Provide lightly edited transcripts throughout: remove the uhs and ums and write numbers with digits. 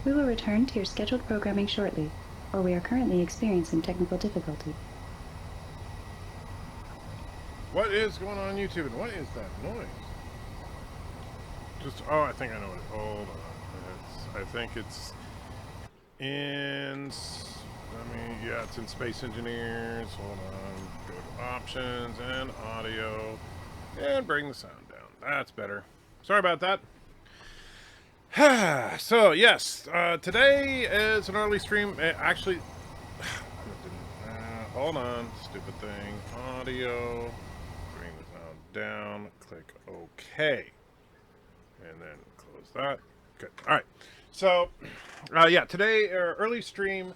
We will return to your scheduled programming shortly, or we are currently experiencing technical difficulty. What is going on YouTube and what is that noise? Oh, I think I know it. Hold on. I think it's in, yeah, it's in Space Engineers. Hold on. Go to Options and Audio and bring the sound down. That's better. Sorry about that. So, yes, today is an early stream. Actually, hold on. Stupid thing. Audio. Bring the sound down. Click OK. And then close that. Good. All right. So, yeah, today, early stream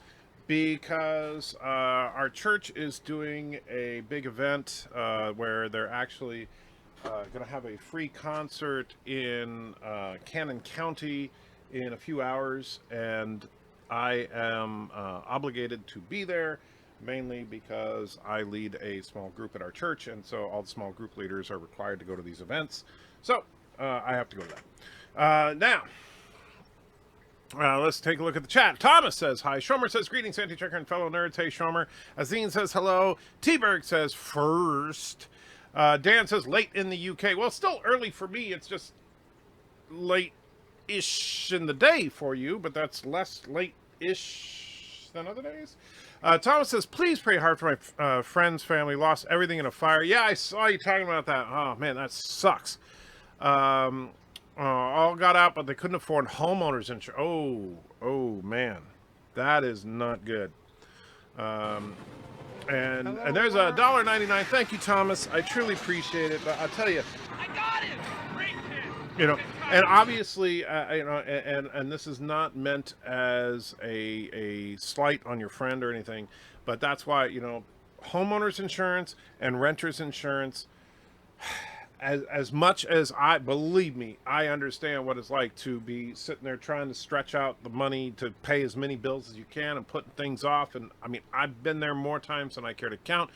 because our church is doing a big event where they're actually going to have a free concert in Cannon County in a few hours. And I am obligated to be there, mainly because I lead a small group at our church. And so all the small group leaders are required to go to these events. So, I have to go to that. Now, let's take a look at the chat. Thomas says hi. Shomer says greetings, anti-checker and fellow nerds. Hey, Shomer. Azine says hello. T-Berg says first. Dan says late in the UK. Well, still early for me. It's just late-ish in the day for you, but that's less late-ish than other days. Thomas says, please pray hard for my friend's family. Lost everything in a fire. Yeah, I saw you talking about that. Oh, man, that sucks. All got out, but they couldn't afford homeowners insurance. Oh man, that is not good. And there's $1.99. Thank you, Thomas. I truly appreciate it. But I'll tell you, I got it. Great hit. You know, and obviously, and this is not meant as a slight on your friend or anything, but that's why, homeowners insurance and renters insurance. As much as believe me, I understand what it's like to be sitting there trying to stretch out the money to pay as many bills as you can and putting things off. And I mean, I've been there more times than I care to count.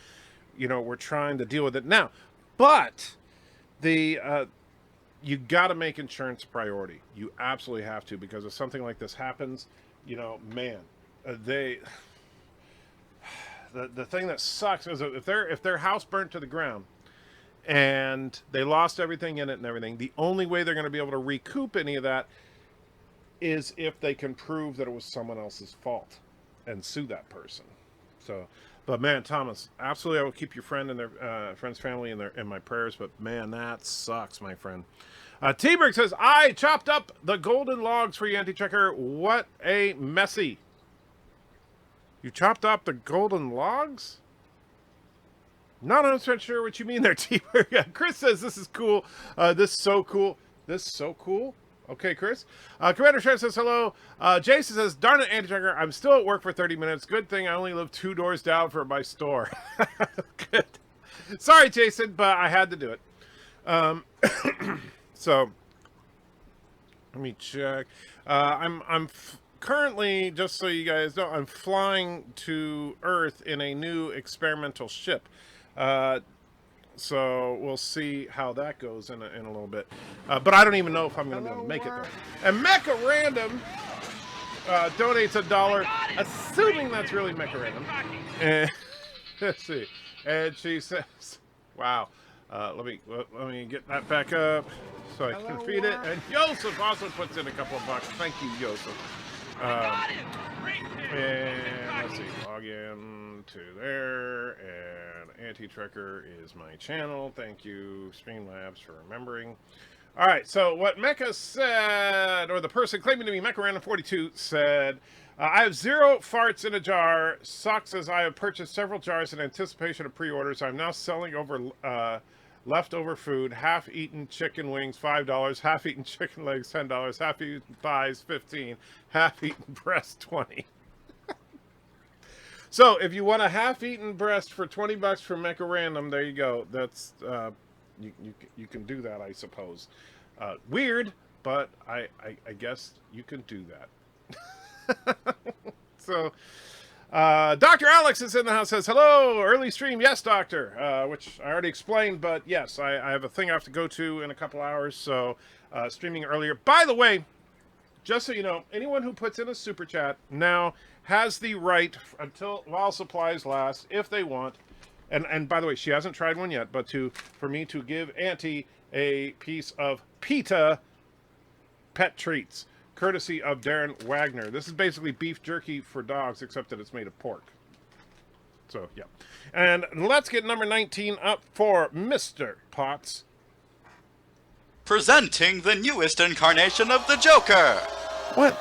We're trying to deal with it now, but you got to make insurance a priority. You absolutely have to, because if something like this happens, man, the thing that sucks is if their house burnt to the ground and they lost everything in it and everything, the only way they're going to be able to recoup any of that is if they can prove that it was someone else's fault and sue that person. So, but man, Thomas, absolutely, I will keep your friend and their friend's family in my prayers. But man, that sucks, my friend. T-Berg says, I chopped up the golden logs for you, anti-checker. What a messy. You chopped up the golden logs? Not 100% sure what you mean there, T-Berg. Chris says, this is cool. This is so cool. This is so cool. Okay, Chris. Commander Sheriff says hello. Jason says, darn it, anti-checker, I'm still at work for 30 minutes. Good thing I only live 2 doors down from my store. Good. Sorry, Jason, but I had to do it. So, let me check. I'm currently, just so you guys know, I'm flying to Earth in a new experimental ship. So we'll see how that goes in a little bit. But I don't even know if I'm going to be able to make it there. And Mecha Random donates $1, assuming that's really Mecha Random. And let's see. And she says, "Wow, let me get that back up so I can feed it." And Joseph also puts in a couple of bucks. Thank you, Joseph. And let's see, log in to there, and Anti-Trekker is my channel. Thank you, Streamlabs, for remembering. All right, so what Mecha said, or the person claiming to be Mecha Random 42 said, I have 0 farts in a jar. Sucks, as I have purchased several jars in anticipation of pre-orders. I'm now selling over leftover food, half-eaten chicken wings, $5, half-eaten chicken legs, $10, half-eaten thighs, $15, half-eaten breast, $20. So if you want a half-eaten breast for $20 from Mecha Random, there you go. That's you can do that, I suppose. Weird, but I guess you can do that. So Dr. Alex is in the house, says, hello, early stream. Yes, doctor, which I already explained, but yes, I have a thing I have to go to in a couple hours, so streaming earlier. By the way, just so you know, anyone who puts in a super chat now has the right until while supplies last, if they want. And by the way, she hasn't tried one yet, but for me to give Auntie a piece of PETA pet treats, courtesy of Darren Wagner. This is basically beef jerky for dogs, except that it's made of pork. So, yeah. And let's get number 19 up for Mr. Potts. Presenting the newest incarnation of the Joker. What?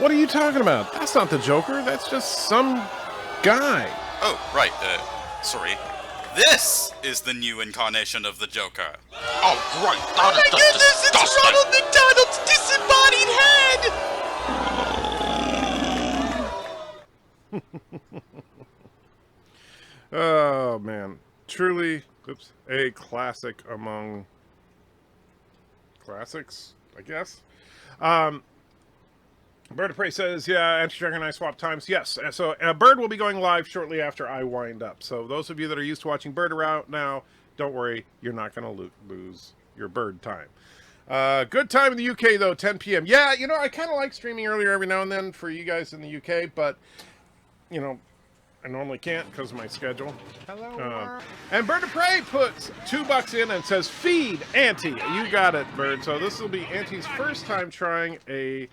What are you talking about? That's not the Joker. That's just some guy. Oh, right. Sorry. This is the new incarnation of the Joker. Oh, great. That is just disgusting. McDonald's disembodied head! Oh, man. Truly, a classic among classics, I guess. BIRDOPREY says, yeah, Anti-Dragon and I swap times. Yes, so Bird will be going live shortly after I wind up. So those of you that are used to watching Bird around now, don't worry, you're not going to lose your Bird time. Good time in the UK, though, 10 p.m. Yeah, you know, I kind of like streaming earlier every now and then for you guys in the UK, but, you know, I normally can't because of my schedule. Hello, and BIRDOPREY puts $2 in and says, feed Auntie. You got it, Bird. So this will be Auntie's first time trying a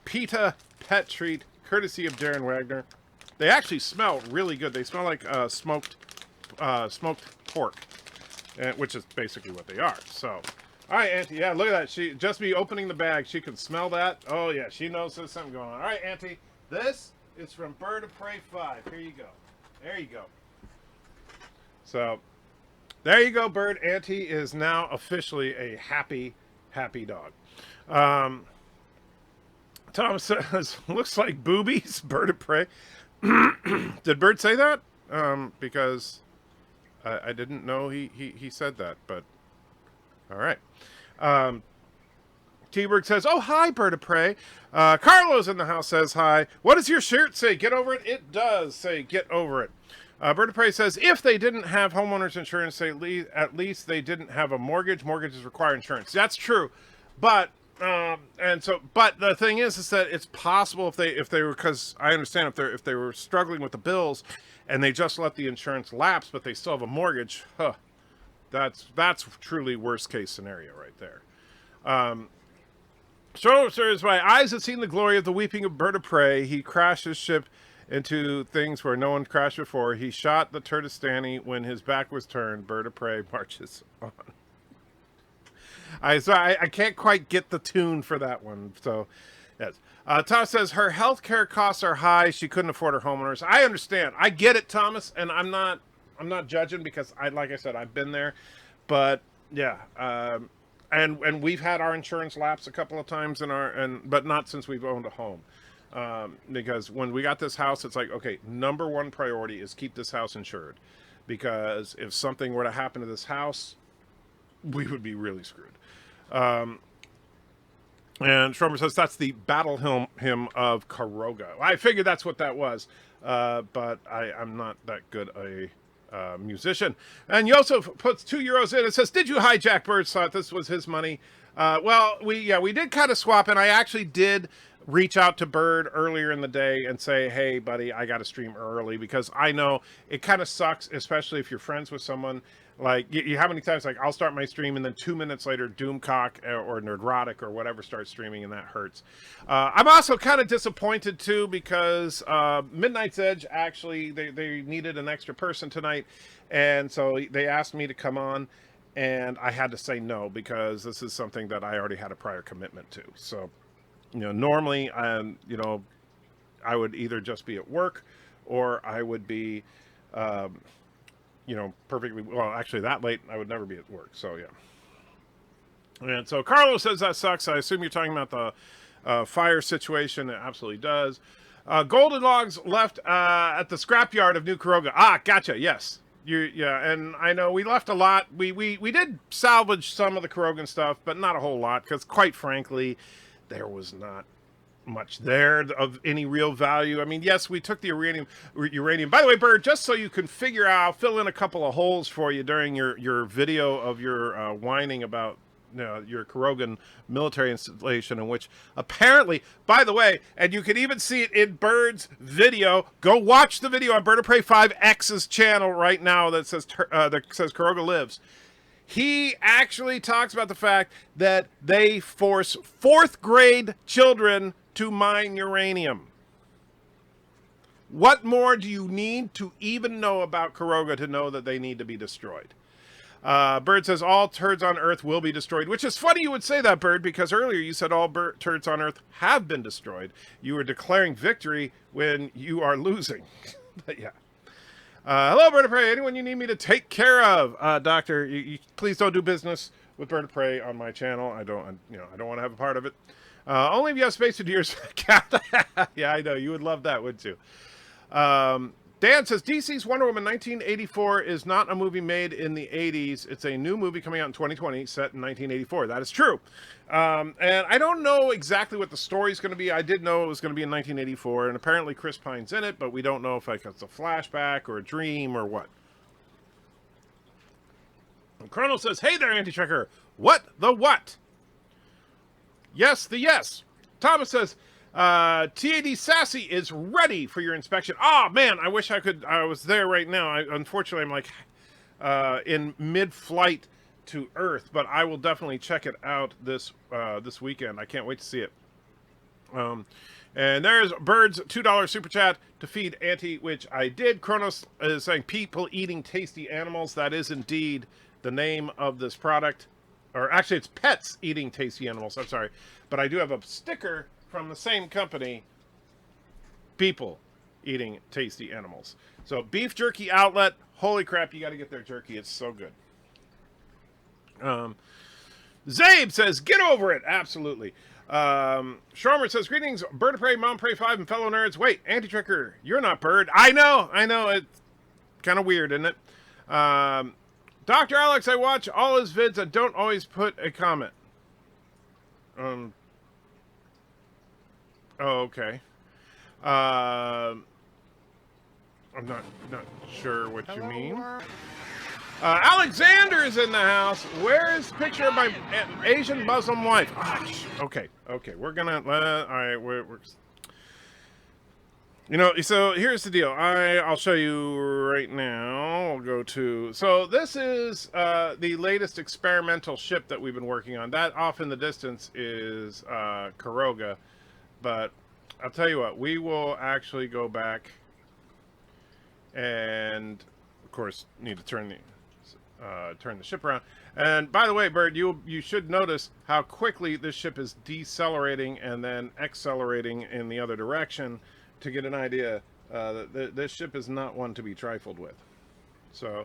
PETA pet treat, courtesy of Darren Wagner. They actually smell really good. They smell like smoked pork, which is basically what they are. So, all right, Auntie. Yeah, look at that. She just be opening the bag. She can smell that. Oh yeah, she knows there's something going on. All right, Auntie. This is from BIRDOPREY 5. Here you go. There you go. So, there you go, Bird. Auntie is now officially a happy dog. Tom says, looks like boobies, BIRDOPREY. Did Bird say that? Because I didn't know he said that, but all right. T-Berg says, oh, hi, BIRDOPREY. Carlos in the house says hi. What does your shirt say? Get over it? It does say get over it. BIRDOPREY says, if they didn't have homeowners insurance, at least they didn't have a mortgage. Mortgages require insurance. That's true. But but the thing is that it's possible if they were, because I understand if they were struggling with the bills and they just let the insurance lapse, but they still have a mortgage, that's truly worst case scenario right there. So, sirs, my eyes have seen the glory of the weeping of BIRDOPREY. He crashed his ship into things where no one crashed before. He shot the Turdistani when his back was turned. BIRDOPREY marches on. I can't quite get the tune for that one. So, yes. Thomas says her health care costs are high. She couldn't afford her homeowners. I understand. I get it, Thomas, and I'm not judging because like I said, I've been there. But yeah, and we've had our insurance lapse a couple of times but not since we've owned a home. Because when we got this house, it's like, okay, number one priority is keep this house insured, because if something were to happen to this house, we would be really screwed. And Schromer says that's the battle hymn of Karoga. I figured that's what that was, but I'm not that good a musician. And Yosef puts €2 in and says, did you hijack Bird's thought this was his money? Well, we did kind of swap, and I actually did reach out to Bird earlier in the day and say, hey, buddy, I got to stream early, because I know it kind of sucks, especially if you're friends with someone. Like, you how many times, like, I'll start my stream and then 2 minutes later, Doomcock or Nerdrotic or whatever starts streaming, and that hurts. I'm also kind of disappointed, too, because Midnight's Edge, actually, they needed an extra person tonight, and so they asked me to come on, and I had to say no, because this is something that I already had a prior commitment to. So, normally, I would either just be at work, or I would be... perfectly well. Actually, that late, I would never be at work. So yeah. And so Carlos says that sucks. I assume you're talking about the fire situation. It absolutely does. Golden logs left at the scrapyard of New Karoga. Ah, gotcha. Yes. Yeah, and I know we left a lot. We did salvage some of the Karogan stuff, but not a whole lot, because quite frankly, there was not much there of any real value. I mean, yes, we took the uranium. By the way, Bird, just so you can figure out, I'll fill in a couple of holes for you during your video of your whining about your Kurogan military installation, in which apparently, by the way, and you can even see it in Bird's video. Go watch the video on BirdoPrey 5X's channel right now that says Kuroga lives. He actually talks about the fact that they force 4th grade children to mine uranium. What more do you need to even know about Kuroga to know that they need to be destroyed? Bird says all turds on Earth will be destroyed, which is funny you would say that, Bird, because earlier you said all turds on Earth have been destroyed. You were declaring victory when you are losing. But yeah. Hello, BirdoPrey. Anyone you need me to take care of? Doctor, you please don't do business with BirdoPrey on my channel. I don't want to have a part of it. Only if you have space to do your cat. Yeah, I know. You would love that, wouldn't you? Dan says, DC's Wonder Woman 1984 is not a movie made in the 80s. It's a new movie coming out in 2020 set in 1984. That is true. And I don't know exactly what the story's going to be. I did know it was going to be in 1984, and apparently Chris Pine's in it, but we don't know if it's a flashback or a dream or what. And Chrono says, hey there, Anti-Checker. What the what? Yes, the yes. Thomas says, TAD Sassy is ready for your inspection. Oh, man, I wish I was there right now. Unfortunately, I'm like in mid-flight to Earth, but I will definitely check it out this weekend. I can't wait to see it. And there's Bird's $2 super chat to feed Auntie, which I did. Kronos is saying people eating tasty animals. That is indeed the name of this product. Or actually, it's pets eating tasty animals. I'm sorry. But I do have a sticker from the same company, people eating tasty animals. So beef jerky outlet, holy crap, you got to get their jerky. It's so good. Zabe says, get over it. Absolutely. Schromer says, greetings, BirdoPrey, MomPrey 5, and fellow nerds. Wait, Anti-Tricker, you're not Bird. I know. It's kind of weird, isn't it? Dr. Alex, I watch all his vids and don't always put a comment. Oh, okay. I'm not sure what you mean. Alexander is in the house. Where is the picture of my Asian Muslim wife? Okay. We're gonna all right. We're so here's the deal. I'll show you right now. I'll go to. So this is the latest experimental ship that we've been working on. That off in the distance is Kuroga. But I'll tell you what, we will actually go back and, of course, need to turn the ship around. And by the way, Bird, you should notice how quickly this ship is decelerating and then accelerating in the other direction to get an idea that this ship is not one to be trifled with. So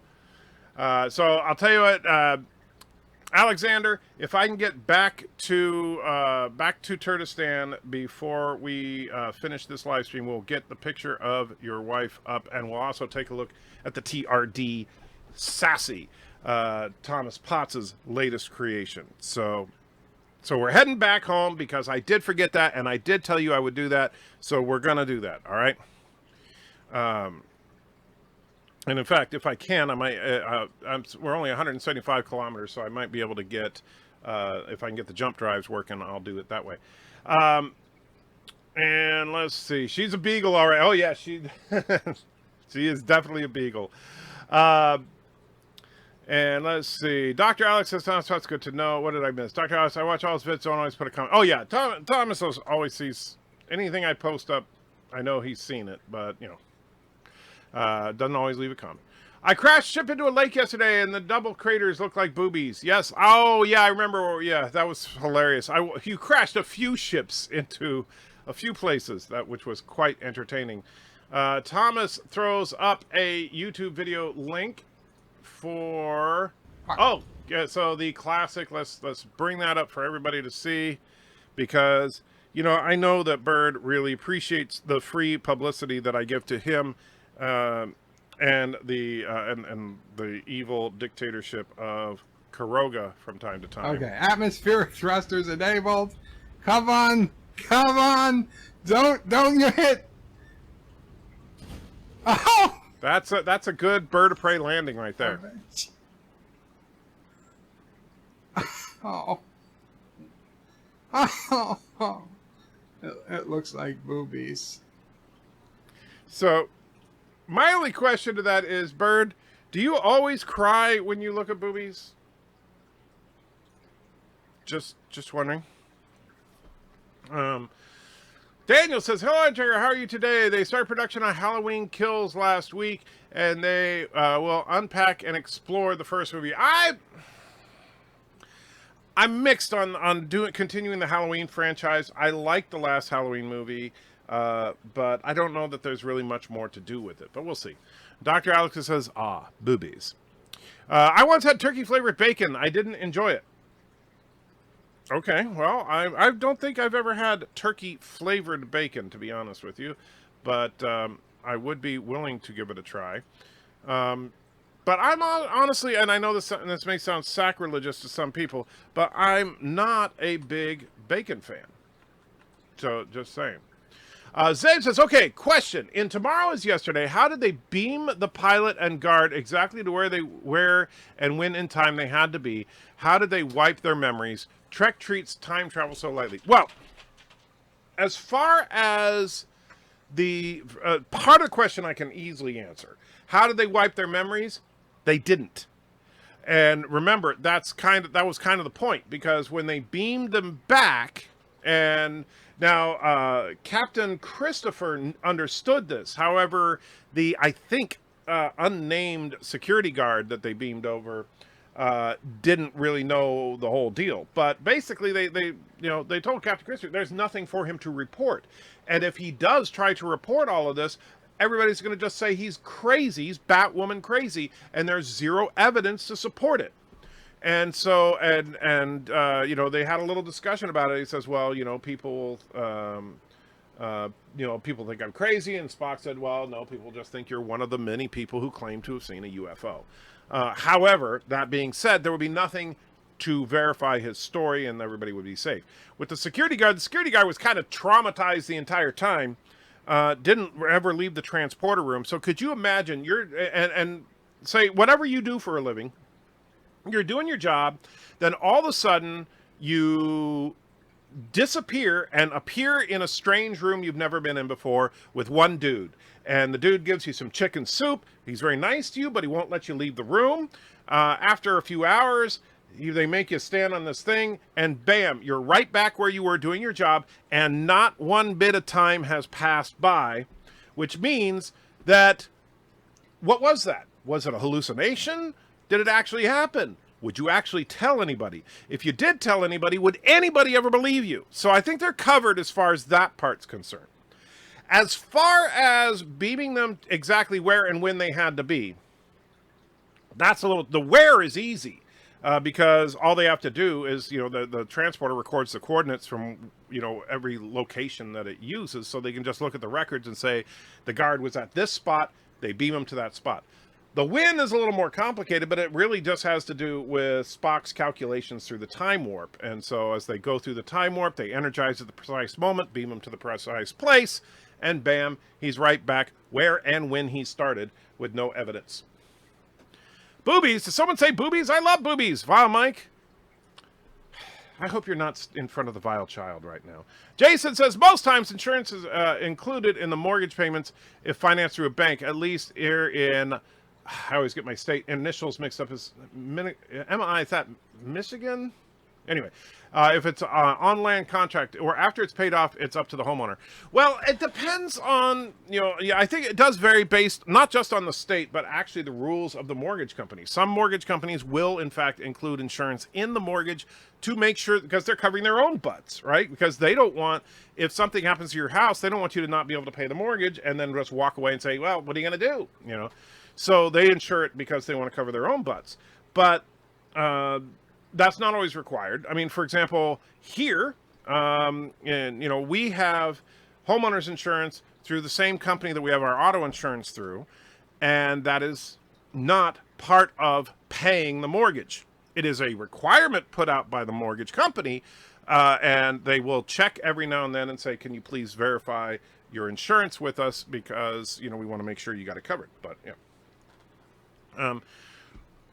I'll tell you what. Alexander, if I can get back to Turkestan before we finish this live stream, we'll get the picture of your wife up, and we'll also take a look at the TRD Sassy, Thomas Potts's latest creation. So we're heading back home because I did forget that, and I did tell you I would do that. So we're gonna do that. All right. And in fact, if I can, I might. We're only 175 kilometers, so I might be able to get. If I can get the jump drives working, I'll do it that way. And let's see. She's a beagle, all right. Oh yeah, she is definitely a beagle. And let's see. Dr. Alex says, Thomas, that's good to know. What did I miss? Dr. Alex, I watch all his vids, don't always put a comment. Oh yeah, Thomas always sees anything I post up. I know he's seen it, but doesn't always leave a comment. I crashed ship into a lake yesterday, and the double craters look like boobies. Yes. Oh, yeah, I remember. Yeah, that was hilarious. You crashed a few ships into a few places, which was quite entertaining. Thomas throws up a YouTube video link for... Oh, yeah, so the classic. Let's bring that up for everybody to see, because, I know that Bird really appreciates the free publicity that I give to him. And the evil dictatorship of Kuroga from time to time. Okay, atmospheric thrusters enabled. Come on, don't you hit. Oh, that's a good bird of prey landing right there. Oh. Oh. It looks like boobies. So, my only question to that is, Bird, do you always cry when you look at boobies? Just wondering. Daniel says, "Hello, Jagger. How are you today? They started production on Halloween Kills last week, and they will unpack and explore the first movie." I'm mixed on continuing the Halloween franchise. I like the last Halloween movie, but I don't know that there's really much more to do with it. But we'll see. Dr. Alex says, boobies. I once had turkey flavored bacon. I didn't enjoy it. Okay, well, I don't think I've ever had turkey flavored bacon, to be honest with you, but I would be willing to give it a try. But I'm honestly, and I know this may sound sacrilegious to some people, but I'm not a big bacon fan. So, just saying. Zabe says, okay, question. In Tomorrow is Yesterday, how did they beam the pilot and guard exactly to where and when in time they had to be? How did they wipe their memories? Trek treats time travel so lightly. Well, as far as the part of the question I can easily answer. How did they wipe their memories? They didn't. And remember, that was kind of the point, because when they beamed them back, and now Captain Christopher understood this. However, the unnamed security guard that they beamed over didn't really know the whole deal. But basically, they told Captain Christopher there's nothing for him to report, and if he does try to report all of this, everybody's going to just say he's crazy, he's Batwoman crazy, and there's zero evidence to support it. And so, they had a little discussion about it. He says, well, people, people think I'm crazy. And Spock said, well, no, people just think you're one of the many people who claim to have seen a UFO. However, that being said, there would be nothing to verify his story, and everybody would be safe. With the security guard was kind of traumatized the entire time. Didn't ever leave the transporter room. So could you imagine and say whatever you do for a living, you're doing your job, then all of a sudden you disappear and appear in a strange room you've never been in before with one dude. And the dude gives you some chicken soup. He's very nice to you, but he won't let you leave the room. After a few hours, they make you stand on this thing, and bam, you're right back where you were doing your job, and not one bit of time has passed by, which means that, what was that? Was it a hallucination? Did it actually happen? Would you actually tell anybody? If you did tell anybody, would anybody ever believe you? So I think they're covered as far as that part's concerned. As far as beaming them exactly where and when they had to be, the where is easy. Because all they have to do is, the transporter records the coordinates from, every location that it uses, so they can just look at the records and say, the guard was at this spot, they beam him to that spot. The when is a little more complicated, but it really just has to do with Spock's calculations through the time warp. And so as they go through the time warp, they energize at the precise moment, beam him to the precise place, and bam, he's right back where and when he started with no evidence. Boobies. Does someone say boobies? I love boobies. Vile Mike. I hope you're not in front of the vile child right now. Jason says, most times insurance is included in the mortgage payments if financed through a bank. At least here in, I always get my state initials mixed up. Is is that Michigan? Anyway, if it's on land contract or after it's paid off, it's up to the homeowner. Well, it depends on, I think it does vary based not just on the state, but actually the rules of the mortgage company. Some mortgage companies will, in fact, include insurance in the mortgage to make sure, because they're covering their own butts, right? Because they don't want, if something happens to your house, they don't want you to not be able to pay the mortgage and then just walk away and say, well, what are you going to do? So they insure it because they want to cover their own butts. But, that's not always required. I mean, for example, here, we have homeowners insurance through the same company that we have our auto insurance through, and that is not part of paying the mortgage. It is a requirement put out by the mortgage company, and they will check every now and then and say, can you please verify your insurance with us, because, we want to make sure you got it covered. But, yeah.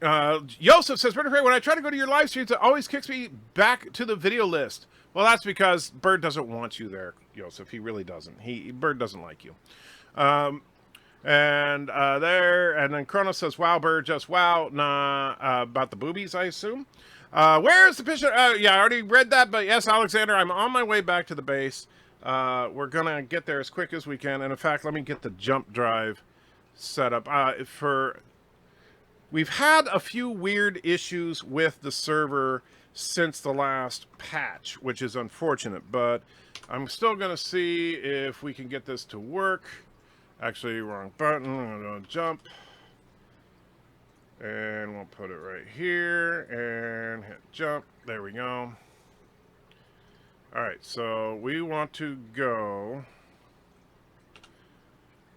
Joseph says, BIRDOPREY, when I try to go to your live streams, it always kicks me back to the video list. Well, that's because Bird doesn't want you there, Joseph. He really doesn't. Bird doesn't like you. And then Kronos says, wow, Bird, just wow. Nah, about the boobies, I assume. Where's the picture? Yeah, I already read that, but yes, Alexander, I'm on my way back to the base. We're gonna get there as quick as we can. And in fact, let me get the jump drive set up. We've had a few weird issues with the server since the last patch, which is unfortunate, but I'm still going to see if we can get this to work. Actually, wrong button. I'm going to jump. And we'll put it right here and hit jump. There we go. All right, so we want to go...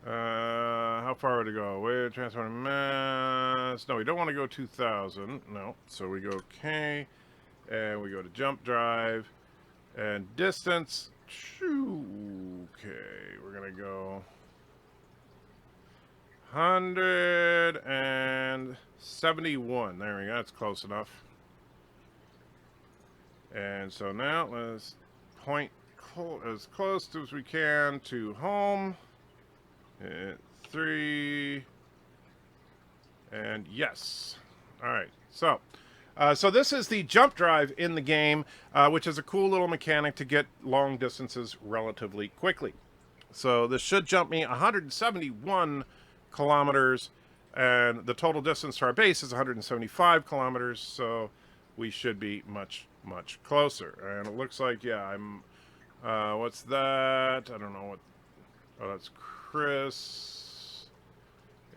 how far to go? Way transporting mass. No, we don't want to go 2,000. No. So we go K, and we go to jump drive, and distance. Okay, we're gonna go 171. There we go. That's close enough. And so now let's point as close as we can to home. 3 and yes. All right. So this is the jump drive in the game, which is a cool little mechanic to get long distances relatively quickly. So this should jump me 171 kilometers, and the total distance to our base is 175 kilometers. So we should be much closer. And it looks like, yeah, I'm. What's that? I don't know what. Oh, that's Chris.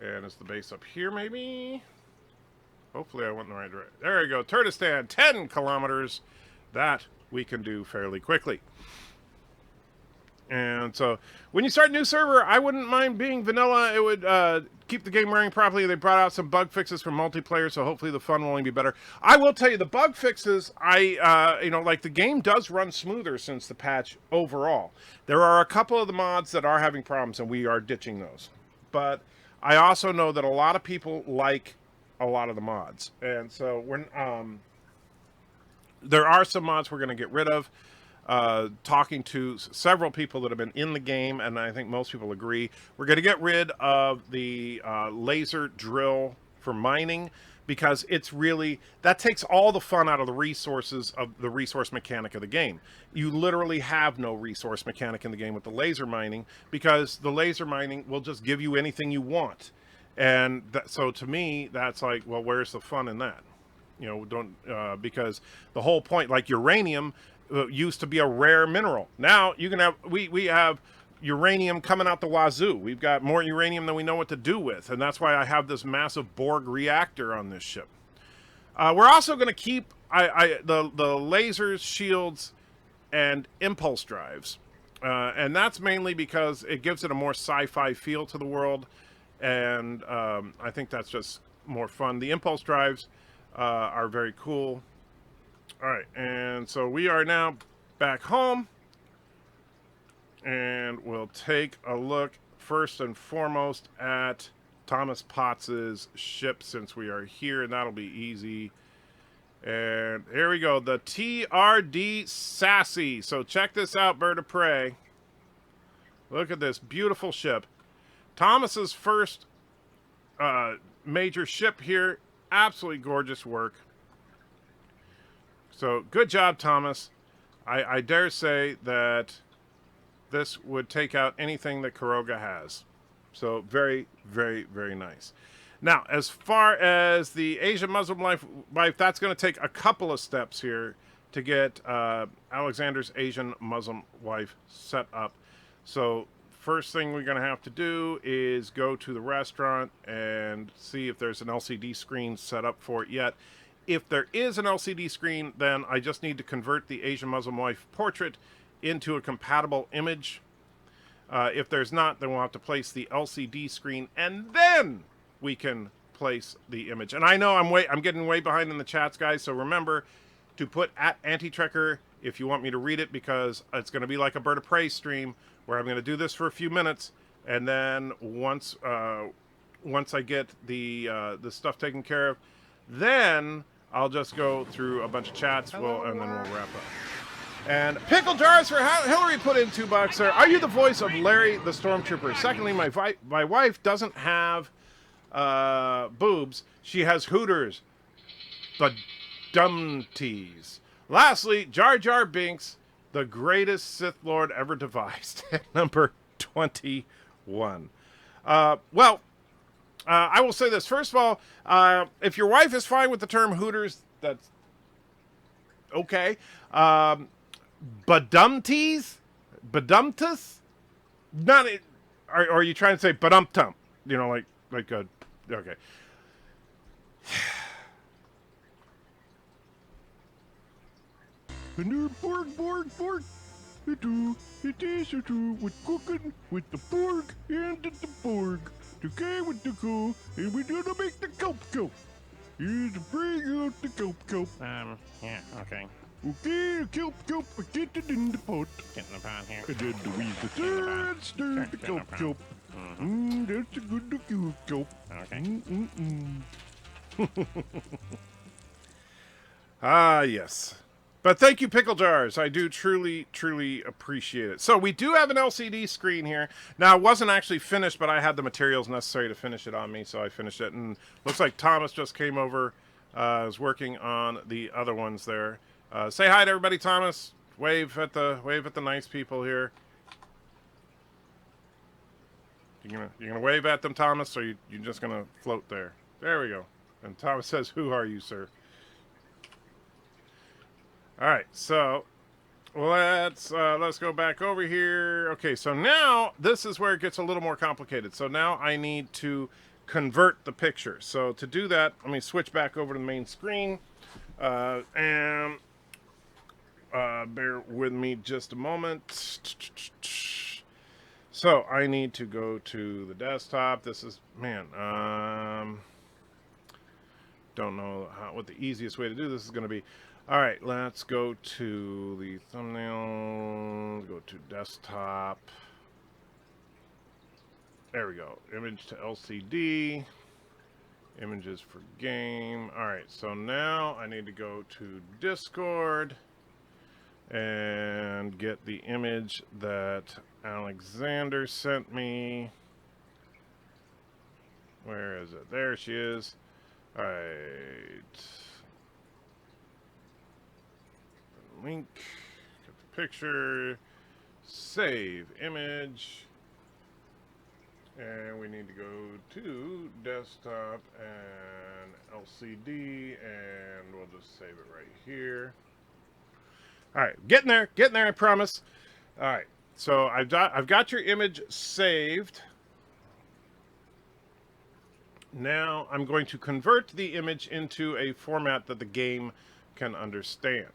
And is the base up here, maybe? Hopefully I went in the right direction. There we go. Turtistan, 10 kilometers. That we can do fairly quickly. And so, when you start a new server, I wouldn't mind being vanilla. It would keep the game running properly. They brought out some bug fixes for multiplayer, so hopefully the fun will only be better. I will tell you, the bug fixes, like the game does run smoother since the patch overall. There are a couple of the mods that are having problems, and we are ditching those. But I also know that a lot of people like a lot of the mods. And so, there are some mods we're going to get rid of. Talking to several people that have been in the game, and I think most people agree, we're going to get rid of the laser drill for mining, because it's really, that takes all the fun out of the resources of the resource mechanic of the game. You literally have no resource mechanic in the game with the laser mining, because the laser mining will just give you anything you want. And so to me, that's like, well, where's the fun in that? You know, because the whole point, like uranium, used to be a rare mineral. Now you can have, we have uranium coming out the wazoo. We've got more uranium than we know what to do with, and that's why I have this massive Borg reactor on this ship. We're also going to keep the lasers, shields, and impulse drives, and that's mainly because it gives it a more sci-fi feel to the world, and I think that's just more fun. The impulse drives are very cool. All right, and so we are now back home, and we'll take a look first and foremost at Thomas Potts's ship, since we are here, and that'll be easy. And here we go, the TRD Sassy. So check this out, Bird of Prey. Look at this beautiful ship. Thomas's first major ship here. Absolutely gorgeous work. So, good job, Thomas. I dare say that this would take out anything that Kuroga has. So, very, very, very nice. Now, as far as the Asian Muslim wife, that's going to take a couple of steps here to get Alexander's Asian Muslim wife set up. So, first thing we're going to have to do is go to the restaurant and see if there's an LCD screen set up for it yet. If there is an LCD screen, then I just need to convert the Asian Muslim wife portrait into a compatible image. If there's not, then we'll have to place the LCD screen, and then we can place the image. And I know I'm getting way behind in the chats, guys, so remember to put @AntiTrekker if you want me to read it, because it's going to be like a Bird of Prey stream where I'm going to do this for a few minutes, and then once I get the stuff taken care of, Then I'll just go through a bunch of chats, and then we'll wrap up. And Pickle Jars for Hillary put in $2, sir. Are you the voice of Larry the Stormtrooper? Secondly, my wife doesn't have boobs. She has hooters. The dumpties. Lastly, Jar Jar Binks, the greatest Sith Lord ever devised. Number 21. I will say this. First of all, if your wife is fine with the term hooters, that's okay. Badumties? Badumtus? Not it. Are you trying to say badumtum? You know, like a... Okay. And they're pork. It is with cooking with the pork and the pork. The guy with the cow, and we're gonna make the cope. Here's the bring out the cope. Yeah, okay. Okay, the cope, get it in the pot. Get in the pot here. And then we stir the cope. That's a good cope. Okay. Ah, yes. But thank you, Pickle Jars. I do truly, truly appreciate it. So we do have an LCD screen here. Now, it wasn't actually finished, but I had the materials necessary to finish it on me, so I finished it. And looks like Thomas just came over, is working on the other ones there. Say hi to everybody, Thomas. Wave at the nice people here. You gonna wave at them, Thomas, or you just gonna float there? There we go. And Thomas says, "Who are you, sir?" All right, so let's go back over here. Okay, so now this is where it gets a little more complicated. So now I need to convert the picture. So to do that, let me switch back over to the main screen, and bear with me just a moment. So I need to go to the desktop. This is, man, don't know what the easiest way to do this is going to be. All right, let's go to the thumbnail, go to desktop. There we go, image to LCD, images for game. All right, so now I need to go to Discord and get the image that Alexander sent me. Where is it? There she is. All right. Link, get the picture, save image, and we need to go to desktop and LCD, and we'll just save it right here. All right, getting there, I promise. All right, so I've got your image saved. Now I'm going to convert the image into a format that the game can understand.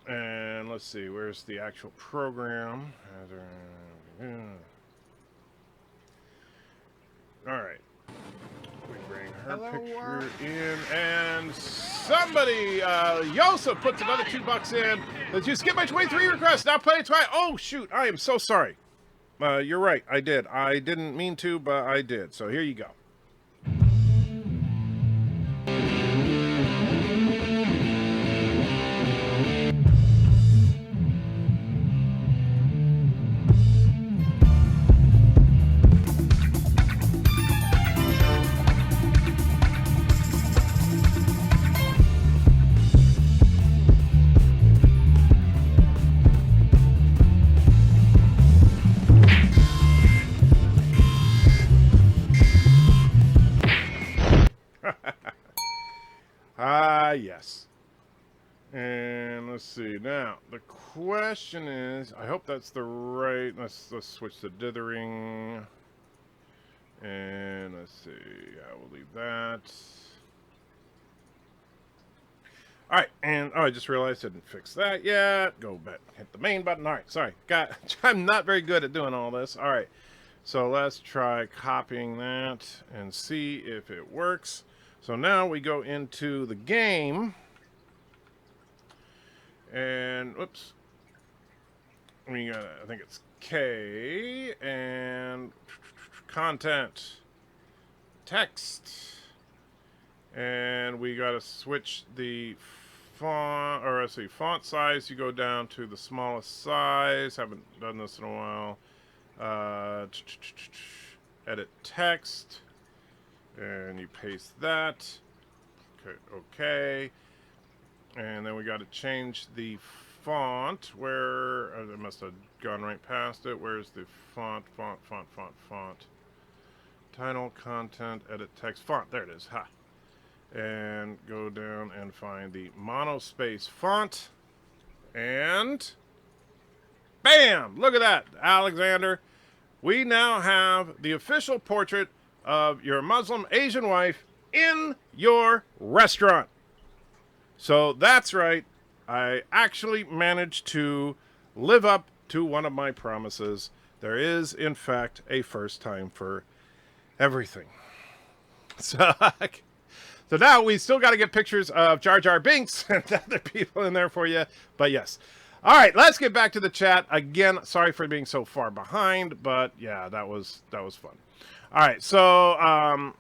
And let's see, where's the actual program? All right. We bring her picture in, and somebody, Yosa puts another $2 in. Did you skip my 23 request? Now play it twice. Oh, shoot. I am so sorry. You're right. I did. I didn't mean to, but I did. So here you go. Yes. And let's see. Now, the question is, I hope that's the right, let's switch to dithering. And let's see, I will leave that. All right, and I just realized I didn't fix that yet. Go back, hit the main button. All right, sorry. I'm not very good at doing all this. All right, so let's try copying that and see if it works. So now we go into the game, and whoops, we got, I think it's K, and content, text, And we got to switch the font, or let's see, font size. You go down to the smallest size. Haven't done this in a while. Edit text. And you paste that. Okay, okay. And then we got to change the font. Where I must have gone right past it. Where's the font? Title, content, edit text, font. There it is. Ha. And go down and find the monospace font. And bam! Look at that, Alexander. We now have the official portrait of your Muslim Asian wife in your restaurant. So that's right. I actually managed to live up to one of my promises. There is, in fact, a first time for everything. So now we still got to get pictures of Jar Jar Binks and other people in there for you. But yes. All right, let's get back to the chat. Again, sorry for being so far behind, but yeah, that was fun. All right, so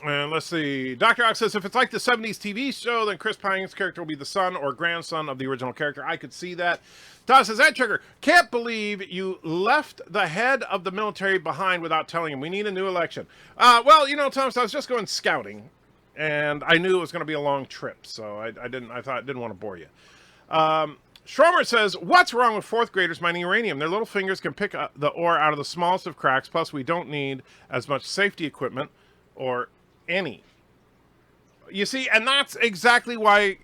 and let's see. Dr. Ox says, if it's like the 70s TV show, then Chris Pine's character will be the son or grandson of the original character. I could see that. Todd says, that trigger, can't believe you left the head of the military behind without telling him. We need a new election. Well, you know, Thomas, I was just going scouting, and I knew it was going to be a long trip, so I didn't want to bore you. Schromer says, what's wrong with fourth graders mining uranium? Their little fingers can pick up the ore out of the smallest of cracks, plus we don't need as much safety equipment or any. You see, and that's exactly why,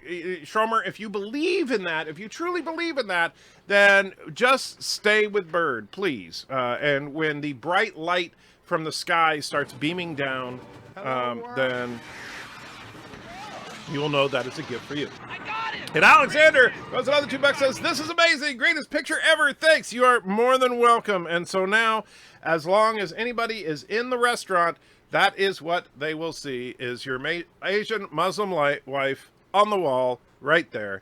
Schromer, if you believe in that, if you truly believe in that, then just stay with Bird, please. And when the bright light from the sky starts beaming down, then you'll know that it's a gift for you. I got it! And Alexander goes another $2, says, this is amazing, greatest picture ever, thanks, you are more than welcome. And so now, as long as anybody is in the restaurant, that is what they will see, is your Asian Muslim wife on the wall right there.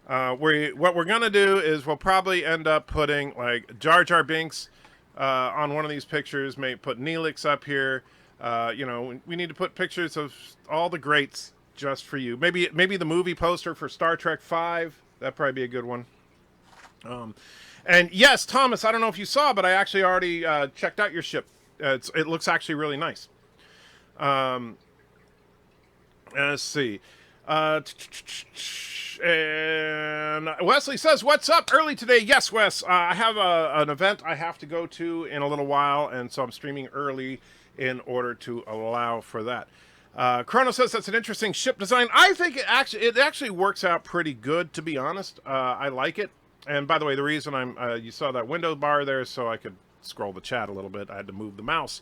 What we're going to do is we'll probably end up putting like Jar Jar Binks on one of these pictures, maybe put Neelix up here. You know, we need to put pictures of all the greats just for you. Maybe the movie poster for Star Trek V. That'd probably be a good one. And yes, Thomas, I don't know if you saw, but I actually already checked out your ship. It looks actually really nice. Let's see. And Wesley says, what's up early today? Yes, Wes, I have an event I have to go to in a little while, and so I'm streaming early in order to allow for that. Chrono says that's an interesting ship design. I think it actually works out pretty good, to be honest. I like it. And by the way, the reason you saw that window bar there, so I could scroll the chat a little bit. I had to move the mouse.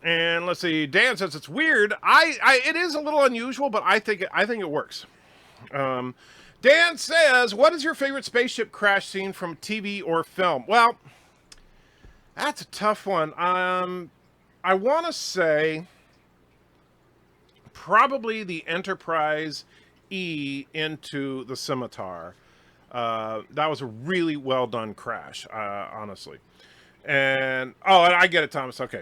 And let's see. Dan says it's weird. It is a little unusual, but I think it works. Dan says, what is your favorite spaceship crash scene from TV or film? Well, that's a tough one. I want to say probably the Enterprise E into the Scimitar. That was a really well done crash, honestly. And I get it, Thomas. Okay.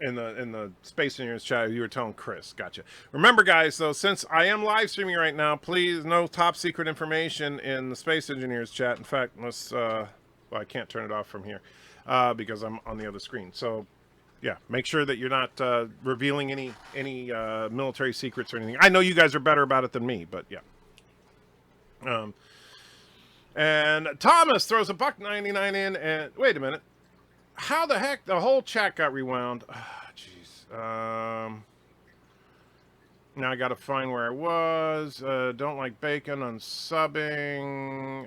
In the Space Engineers chat, you were telling Chris. Gotcha. Remember, guys, though, since I am live streaming right now, please, no top secret information in the Space Engineers chat. In fact, well, I can't turn it off from here because I'm on the other screen. So, yeah, make sure that you're not revealing any military secrets or anything. I know you guys are better about it than me, but yeah. And Thomas throws a $1.99 in, and wait a minute. How the heck the whole chat got rewound? Jeez. Now I gotta find where I was. Don't like bacon, unsubbing.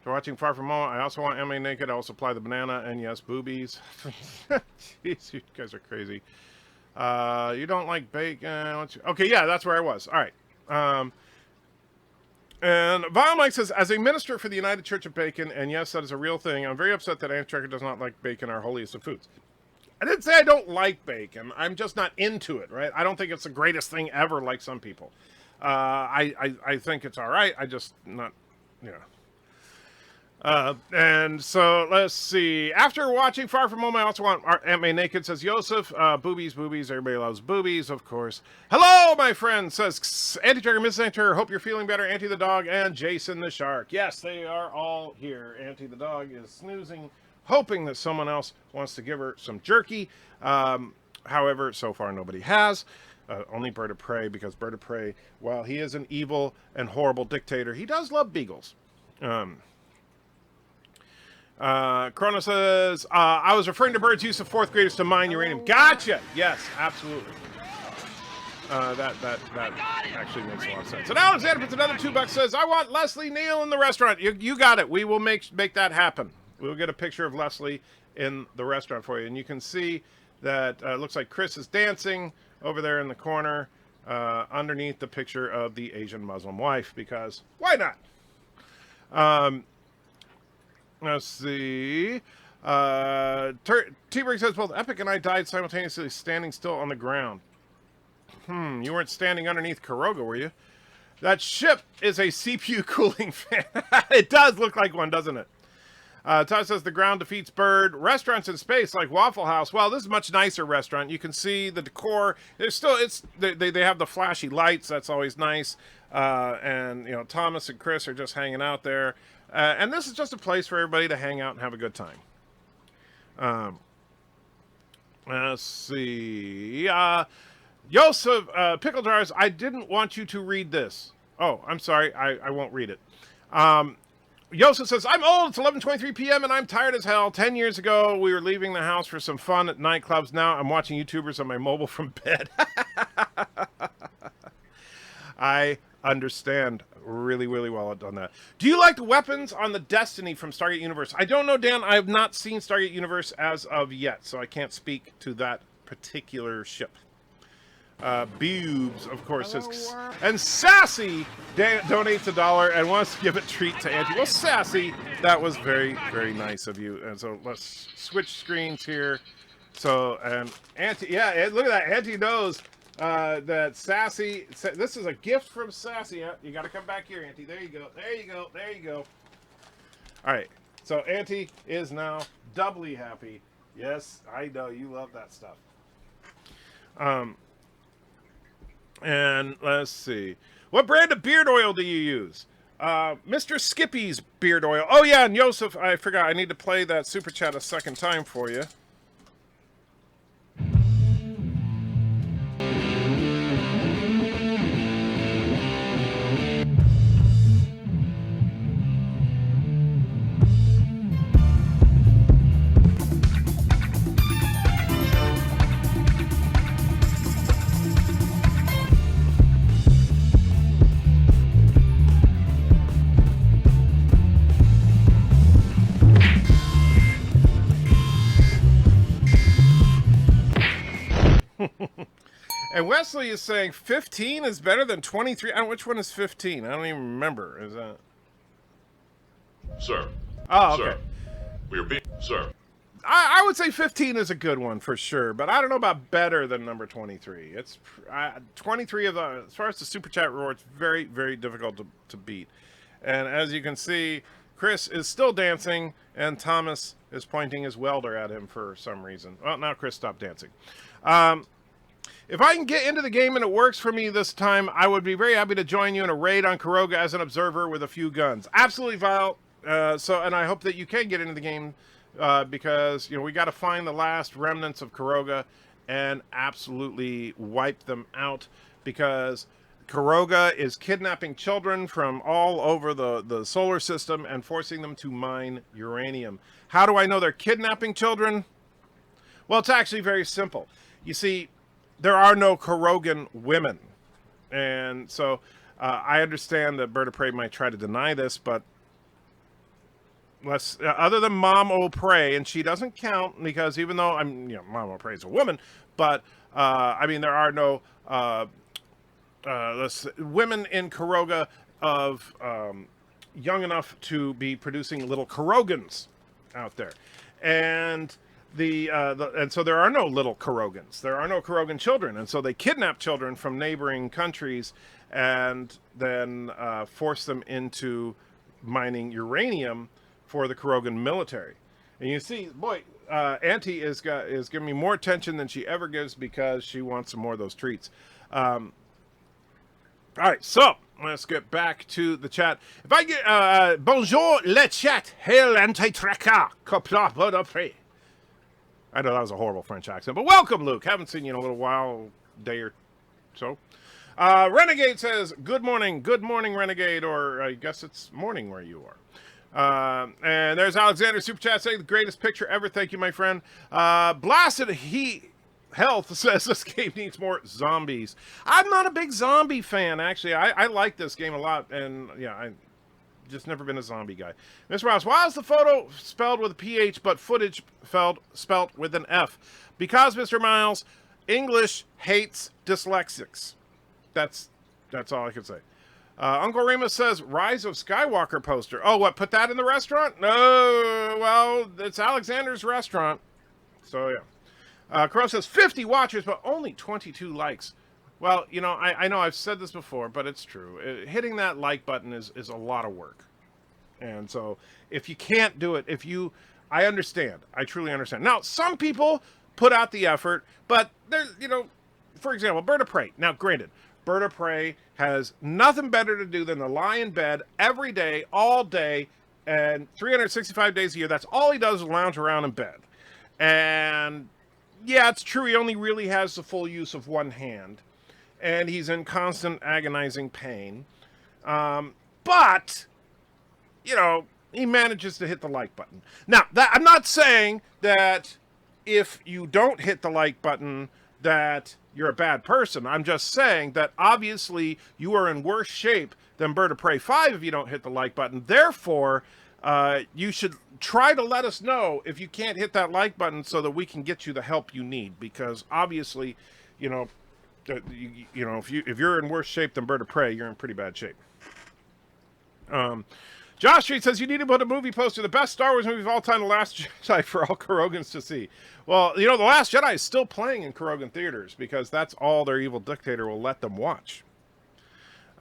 For watching Far From Home, I also want Emily naked. I will supply the banana, and yes, boobies. Jeez, you guys are crazy. You don't like bacon. Okay, yeah, that's where I was. All right. And Vile Mike says, as a minister for the United Church of Bacon, and yes, that is a real thing, I'm very upset that Antrekker does not like bacon, our holiest of foods. I didn't say I don't like bacon. I'm just not into it, right? I don't think it's the greatest thing ever like some people. I think it's all right. I just not, you And so let's see. After watching Far From Home, I also want Aunt May Naked, says Yosef. Boobies, boobies. Everybody loves boobies, of course. Hello, my friend, says Auntie Trigger, Mrs. Enter. Hope you're feeling better. Auntie the dog and Jason the shark. Yes, they are all here. Auntie the dog is snoozing, hoping that someone else wants to give her some jerky. However, so far nobody has. Only BIRDOPREY, because BIRDOPREY, while he is an evil and horrible dictator, he does love beagles. Chrono says, I was referring to Bird's use of fourth graders to mine uranium. Gotcha! Yes, absolutely. That actually makes a lot of sense. And Alexander puts another $2, says, I want Leslie Neal in the restaurant. You got it. We will make that happen. We'll get a picture of Leslie in the restaurant for you. And you can see that it looks like Chris is dancing over there in the corner underneath the picture of the Asian Muslim wife, because why not? Let's see. T-Bird says, both Epic and I died simultaneously standing still on the ground. You weren't standing underneath Kuroga, were you? That ship is a CPU cooling fan. It does look like one, doesn't it? Todd says the ground defeats Bird. Restaurants in space like Waffle House. Well, this is a much nicer restaurant. You can see the decor. There's still they have the flashy lights. That's always nice. And you know, Thomas and Chris are just hanging out there. And this is just a place for everybody to hang out and have a good time. Let's see. Yosef Pickle Jars, I didn't want you to read this. Oh, I'm sorry. I won't read it. Yosef says, I'm old. It's 11:23 p.m. and I'm tired as hell. 10 years ago, we were leaving the house for some fun at nightclubs. Now I'm watching YouTubers on my mobile from bed. I understand really, really well on that. Do you like the weapons on the Destiny from Stargate Universe? I don't know, Dan. I have not seen Stargate Universe as of yet, so I can't speak to that particular ship. Boobs, of course, says, and Sassy donates $1 and wants to give a treat to Auntie. Well, Sassy, that was very, very nice of you. And so let's switch screens here. So, and Auntie, yeah, look at that. Auntie knows that Sassy, this is a gift from Sassy. You got to come back here, Auntie. There you go. There you go. There you go. All right. So Auntie is now doubly happy. Yes, I know you love that stuff. And let's see. What brand of beard oil do you use? Mr. Skippy's beard oil. Oh, yeah, and Yosef, I forgot. I need to play that super chat a second time for you. And Wesley is saying 15 is better than 23. I don't know, which one is 15? I don't even remember. Is that? Sir. Oh, okay. Sir. We are being... Sir. I would say 15 is a good one for sure, but I don't know about better than number 23. It's 23 of the, as far as the super chat rewards, very, very difficult to beat. And as you can see, Chris is still dancing, and Thomas is pointing his welder at him for some reason. Well, now Chris stopped dancing. If I can get into the game and it works for me this time, I would be very happy to join you in a raid on Kuroga as an observer with a few guns. Absolutely, Val. And I hope that you can get into the game because, you know, we got to find the last remnants of Kuroga and absolutely wipe them out, because Kuroga is kidnapping children from all over the solar system and forcing them to mine uranium. How do I know they're kidnapping children? Well, it's actually very simple. You see, there are no Kurogan women. And so I understand that BIRDOPREY might try to deny this, but let's, other than Mom O'Prey, and she doesn't count because even though Mom O'Prey is a woman, but I mean, there are no women in Kuroga of young enough to be producing little Kurogans out there. And and so there are no little Kurogans. There are no Kurogan children, and so they kidnap children from neighboring countries and then force them into mining uranium for the Kurogan military. And you see, boy, Auntie is giving me more attention than she ever gives because she wants some more of those treats. All right, so let's get back to the chat. If I get bonjour le chat, hail anti-traca, copla BIRDOPREY. I know that was a horrible French accent, but welcome, Luke. Haven't seen you in a little while, day or so. Renegade says, good morning, Renegade, or I guess it's morning where you are. And there's Alexander Super Chat saying, the greatest picture ever. Thank you, my friend. Blasted Health says this game needs more zombies. I'm not a big zombie fan, actually. I like this game a lot, and yeah, I just never been a zombie guy. Mr. Rouse, why is the photo spelled with a PH but footage spelled with an F? Because, Mr. Miles, English hates dyslexics. That's all I can say. Uncle Remus says, Rise of Skywalker poster. Oh, what, put that in the restaurant? No, well, it's Alexander's restaurant. So, yeah. Crow says, 50 watchers, but only 22 likes. Well, you know, I know I've said this before, but it's true. Hitting that like button is a lot of work. And so, if you can't do it, I understand. I truly understand. Now, some people put out the effort, but there's, you know, for example, BIRDOPREY. Now, granted, BIRDOPREY has nothing better to do than to lie in bed every day, all day, and 365 days a year. That's all he does is lounge around in bed. And yeah, it's true. He only really has the full use of one hand. And he's in constant agonizing pain. But, you know, he manages to hit the like button. Now, I'm not saying that if you don't hit the like button that you're a bad person. I'm just saying that obviously you are in worse shape than BIRDOPREY 5 if you don't hit the like button. Therefore, you should try to let us know if you can't hit that like button so that we can get you the help you need. Because obviously, you know, if you're in worse shape than BIRDOPREY, you're in pretty bad shape. Josh Street says, you need to put a movie poster, the best Star Wars movie of all time, The Last Jedi, for all Kurogans to see. Well, you know, The Last Jedi is still playing in Kurogan theaters because that's all their evil dictator will let them watch.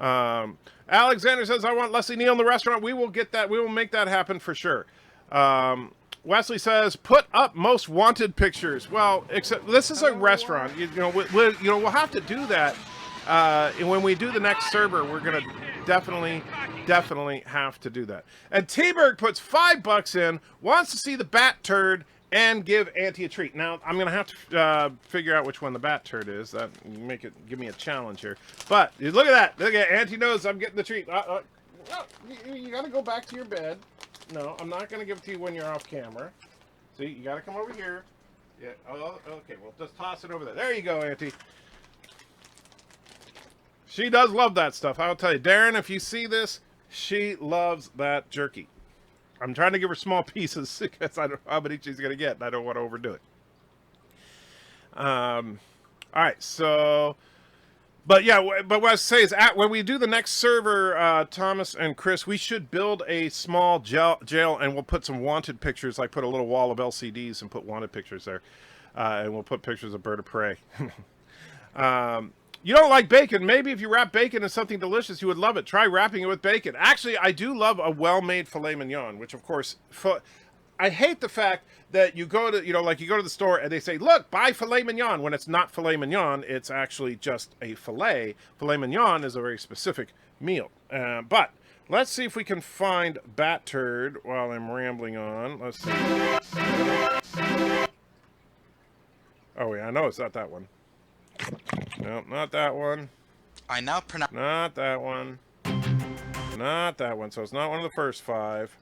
Alexander says, I want Leslie Neal in the restaurant. We will get that. We will make that happen for sure. Wesley says, put up most wanted pictures. Well, except this is a restaurant. We'll have to do that. When we do the next server, we're going to definitely have to do that. And T-Berg puts $5 in, wants to see the bat turd and give Auntie a treat. Now, I'm going to have to figure out which one the bat turd is. That give me a challenge here. But look at that. Look at Auntie knows I'm getting the treat. You got to go back to your bed. No, I'm not going to give it to you when you're off camera. See, you got to come over here. Yeah. Oh, okay, well, just toss it over there. There you go, Auntie. She does love that stuff. I'll tell you, Darren, if you see this, she loves that jerky. I'm trying to give her small pieces because I don't know how many she's going to get, and I don't want to overdo it. All right, so... But yeah, but what I say is, when we do the next server, Thomas and Chris, we should build a small jail, and we'll put some wanted pictures, like put a little wall of LCDs and put wanted pictures there. And we'll put pictures of BIRDOPREY. You don't like bacon. Maybe if you wrap bacon in something delicious, you would love it. Try wrapping it with bacon. Actually, I do love a well-made filet mignon, which, of course, I hate the fact that you go to, you go to the store and they say, look, buy filet mignon, when it's not filet mignon. It's actually just a filet. Filet mignon is a very specific meal. But let's see if we can find bat turd while I'm rambling on. Let's see. Oh, yeah, I know it's not that one. No, not that one. I now pronounce... Not that one. Not that one. So it's not one of the first 5.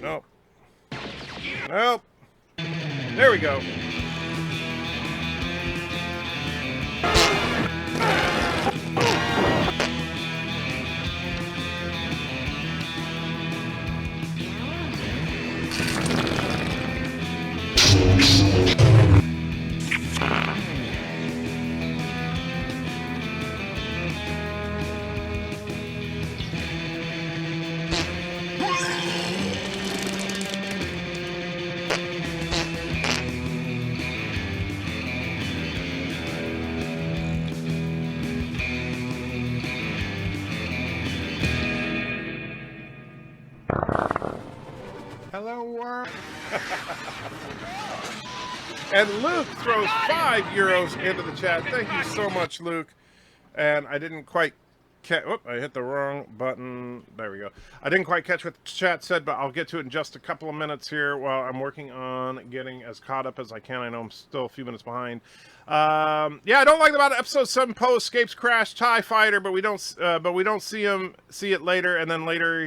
Nope. Nope. There we go. Hello, world. And Luke throws €5 into the chat. Thank you so much, Luke. And I didn't quite catch... Whoop, I hit the wrong button. There we go. I didn't quite catch what the chat said, but I'll get to it in just a couple of minutes here while I'm working on getting as caught up as I can. I know I'm still a few minutes behind. Yeah, I don't like about episode 7. Poe escapes crash TIE fighter, but we don't see it later, and then later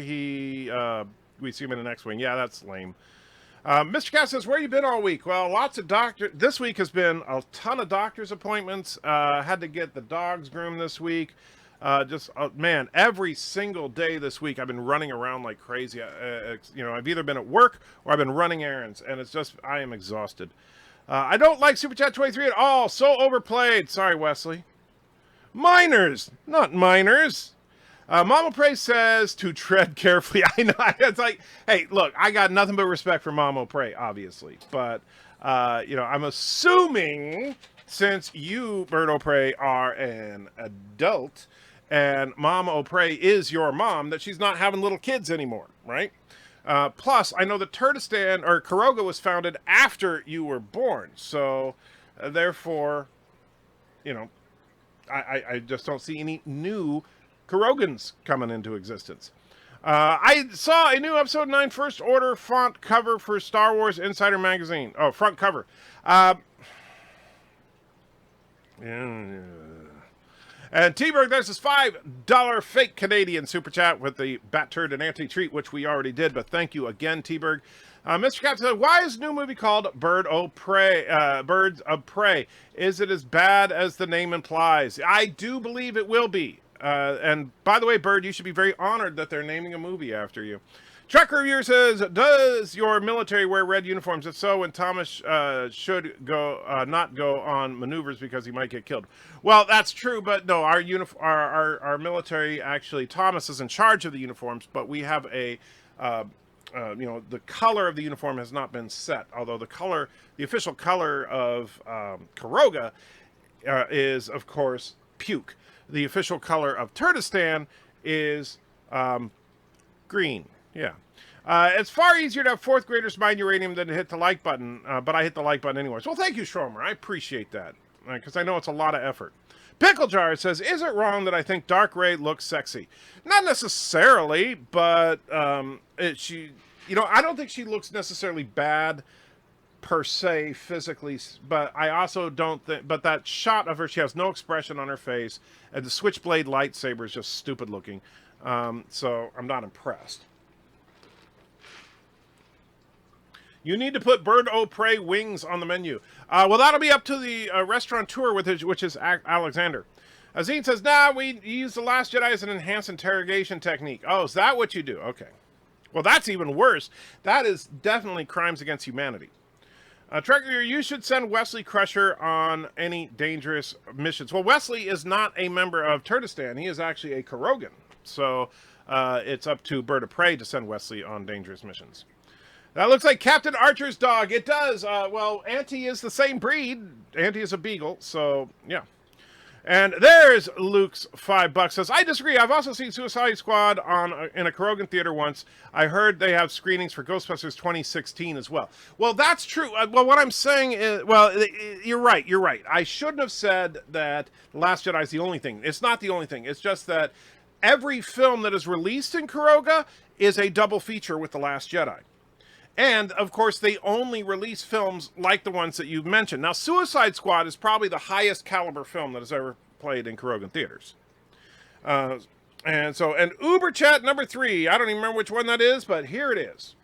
we see him in an X-wing. Yeah, that's lame. Mr. Cat says, where you been all week? Well, lots of this week has been a ton of doctor's appointments. Had to get the dogs groomed this week. Man, every single day this week I've been running around like crazy. I've either been at work or I've been running errands, and it's just, I am exhausted. I don't like Super Chat 23 at all. So overplayed. Sorry, Wesley. Minors, not minors. Mama Prey says to tread carefully. I know. It's like, hey, look, I got nothing but respect for Mama Prey, obviously. But, I'm assuming since you, BIRDOPREY, are an adult and Mama O'Prey is your mom, that she's not having little kids anymore, right? Plus, I know that Turkestan or Karoga was founded after you were born. So, therefore, I just don't see any new Karogans coming into existence. I saw a new episode 9 First Order font cover for Star Wars Insider Magazine. Oh, front cover. And T-Berg, there's this $5 fake Canadian super chat with the Bat Turd and Anti-Treat, which we already did, but thank you again, T-Berg. Mr. Cap said, why is a new movie called Birds of Prey? Is it as bad as the name implies? I do believe it will be. And by the way, Bird, you should be very honored that they're naming a movie after you. Truck Reviewer says, does your military wear red uniforms? If so, when Thomas should go not go on maneuvers because he might get killed. Well, that's true, but no, our military, actually, Thomas is in charge of the uniforms, but we have a, the color of the uniform has not been set, although the official color of Karoga is, of course, puke. The official color of Turkestan is green. Yeah. It's far easier to have fourth graders mine uranium than to hit the like button, but I hit the like button anyways. Well, thank you, Schromer. I appreciate that, because I know it's a lot of effort. Pickle Jar says, is it wrong that I think Dark Ray looks sexy? Not necessarily, but I don't think she looks necessarily bad per se physically, but I also don't think, but that shot of her, she has no expression on her face, and the switchblade lightsaber is just stupid looking, so I'm not impressed. You need to put BIRDOPREY wings on the menu. Well, that'll be up to the restaurateur, which is Alexander. Azine says, nah, we use The Last Jedi as an enhanced interrogation technique. Oh, is that what you do? Okay. Well, that's even worse. That is definitely crimes against humanity. Trekker, you should send Wesley Crusher on any dangerous missions. Well, Wesley is not a member of Turkestan. He is actually a Karogan. So it's up to BIRDOPREY to send Wesley on dangerous missions. That looks like Captain Archer's dog. It does. Well, Auntie is the same breed. Auntie is a beagle, so yeah. And there's Luke's $5. Says, I disagree. I've also seen Suicide Squad in a Karogan theater once. I heard they have screenings for Ghostbusters 2016 as well. Well, that's true. Well, what I'm saying is, well, you're right. You're right. I shouldn't have said that The Last Jedi is the only thing. It's not the only thing. It's just that every film that is released in Karoga is a double feature with The Last Jedi. And, of course, they only release films like the ones that you've mentioned. Now, Suicide Squad is probably the highest caliber film that has ever played in Karogan theaters. And UBERCHAT number 3. I don't even remember which one that is, but here it is.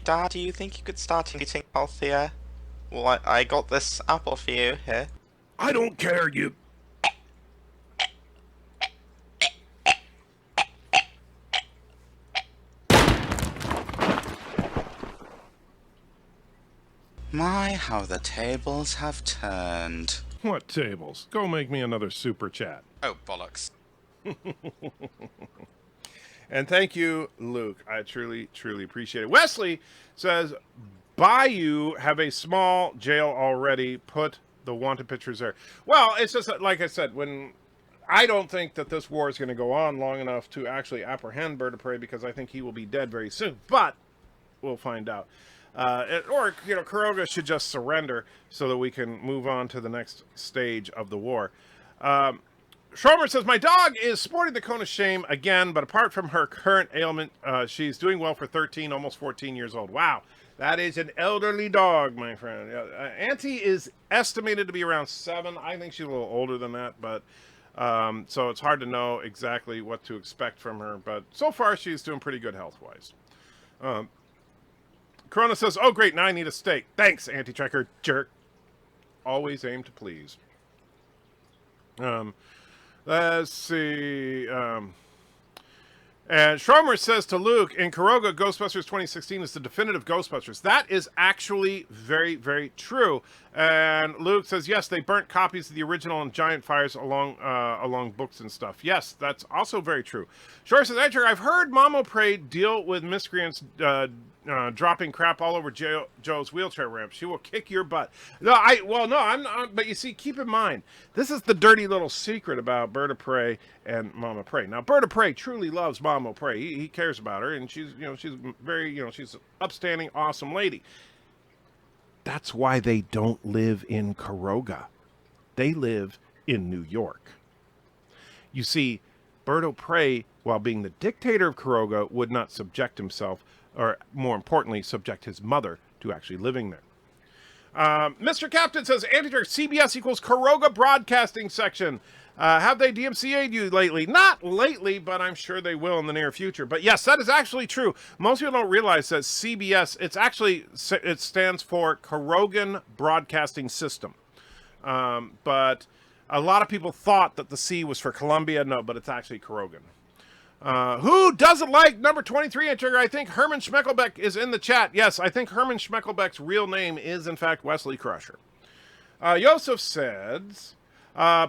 Dad, do you think you could start eating healthier? Well, I got this apple for you here. I don't care, you... My, how the tables have turned. What tables? Go make me another super chat. Oh, bollocks. And thank you, Luke. I truly, truly appreciate it. Wesley says, Bayou have a small jail already. Put the wanted pictures there. Well, it's just that, like I said, when I don't think that this war is going to go on long enough to actually apprehend BIRDOPREY, because I think he will be dead very soon. But we'll find out. Or, you know, Kuroga should just surrender so that we can move on to the next stage of the war. Schromer says, my dog is sporting the cone of shame again, but apart from her current ailment, she's doing well for 13, almost 14 years old. Wow, that is an elderly dog, my friend. Auntie is estimated to be around 7. I think she's a little older than that, but so it's hard to know exactly what to expect from her. But so far, she's doing pretty good health-wise. Corona says, oh, great, now I need a steak. Thanks, anti-tracker jerk. Always aim to please. Let's see. And Schromer says to Luke, in Kuroga, Ghostbusters 2016 is the definitive Ghostbusters. That is actually very, very true. And Luke says, yes, they burnt copies of the original in giant fires along books and stuff. Yes, that's also very true. Shore says, I've heard MEGGACHAT deal with miscreants dropping crap all over Joe's wheelchair ramp. She will kick your butt. But you see, keep in mind, this is the dirty little secret about BIRDOPREY and Mama Prey. Now, BIRDOPREY truly loves Mama Prey. He cares about her, and she's very, she's an upstanding, awesome lady. That's why they don't live in Kuroga. They live in New York. You see, BIRDOPREY, while being the dictator of Kuroga, would not subject himself, or more importantly, subject his mother to actually living there. Mr. Captain says, Anti-Jerk, CBS equals Kuroga Broadcasting Section. Have they DMCA'd you lately? Not lately, but I'm sure they will in the near future. But yes, that is actually true. Most people don't realize that CBS, it stands for Kurogan Broadcasting System. But a lot of people thought that the C was for Columbia. No, but it's actually Kurogan. Who doesn't like number 23 in Trigger? I think Herman Schmeckelbeck is in the chat. Yes, I think Herman Schmeckelbeck's real name is, in fact, Wesley Crusher. Yosef says,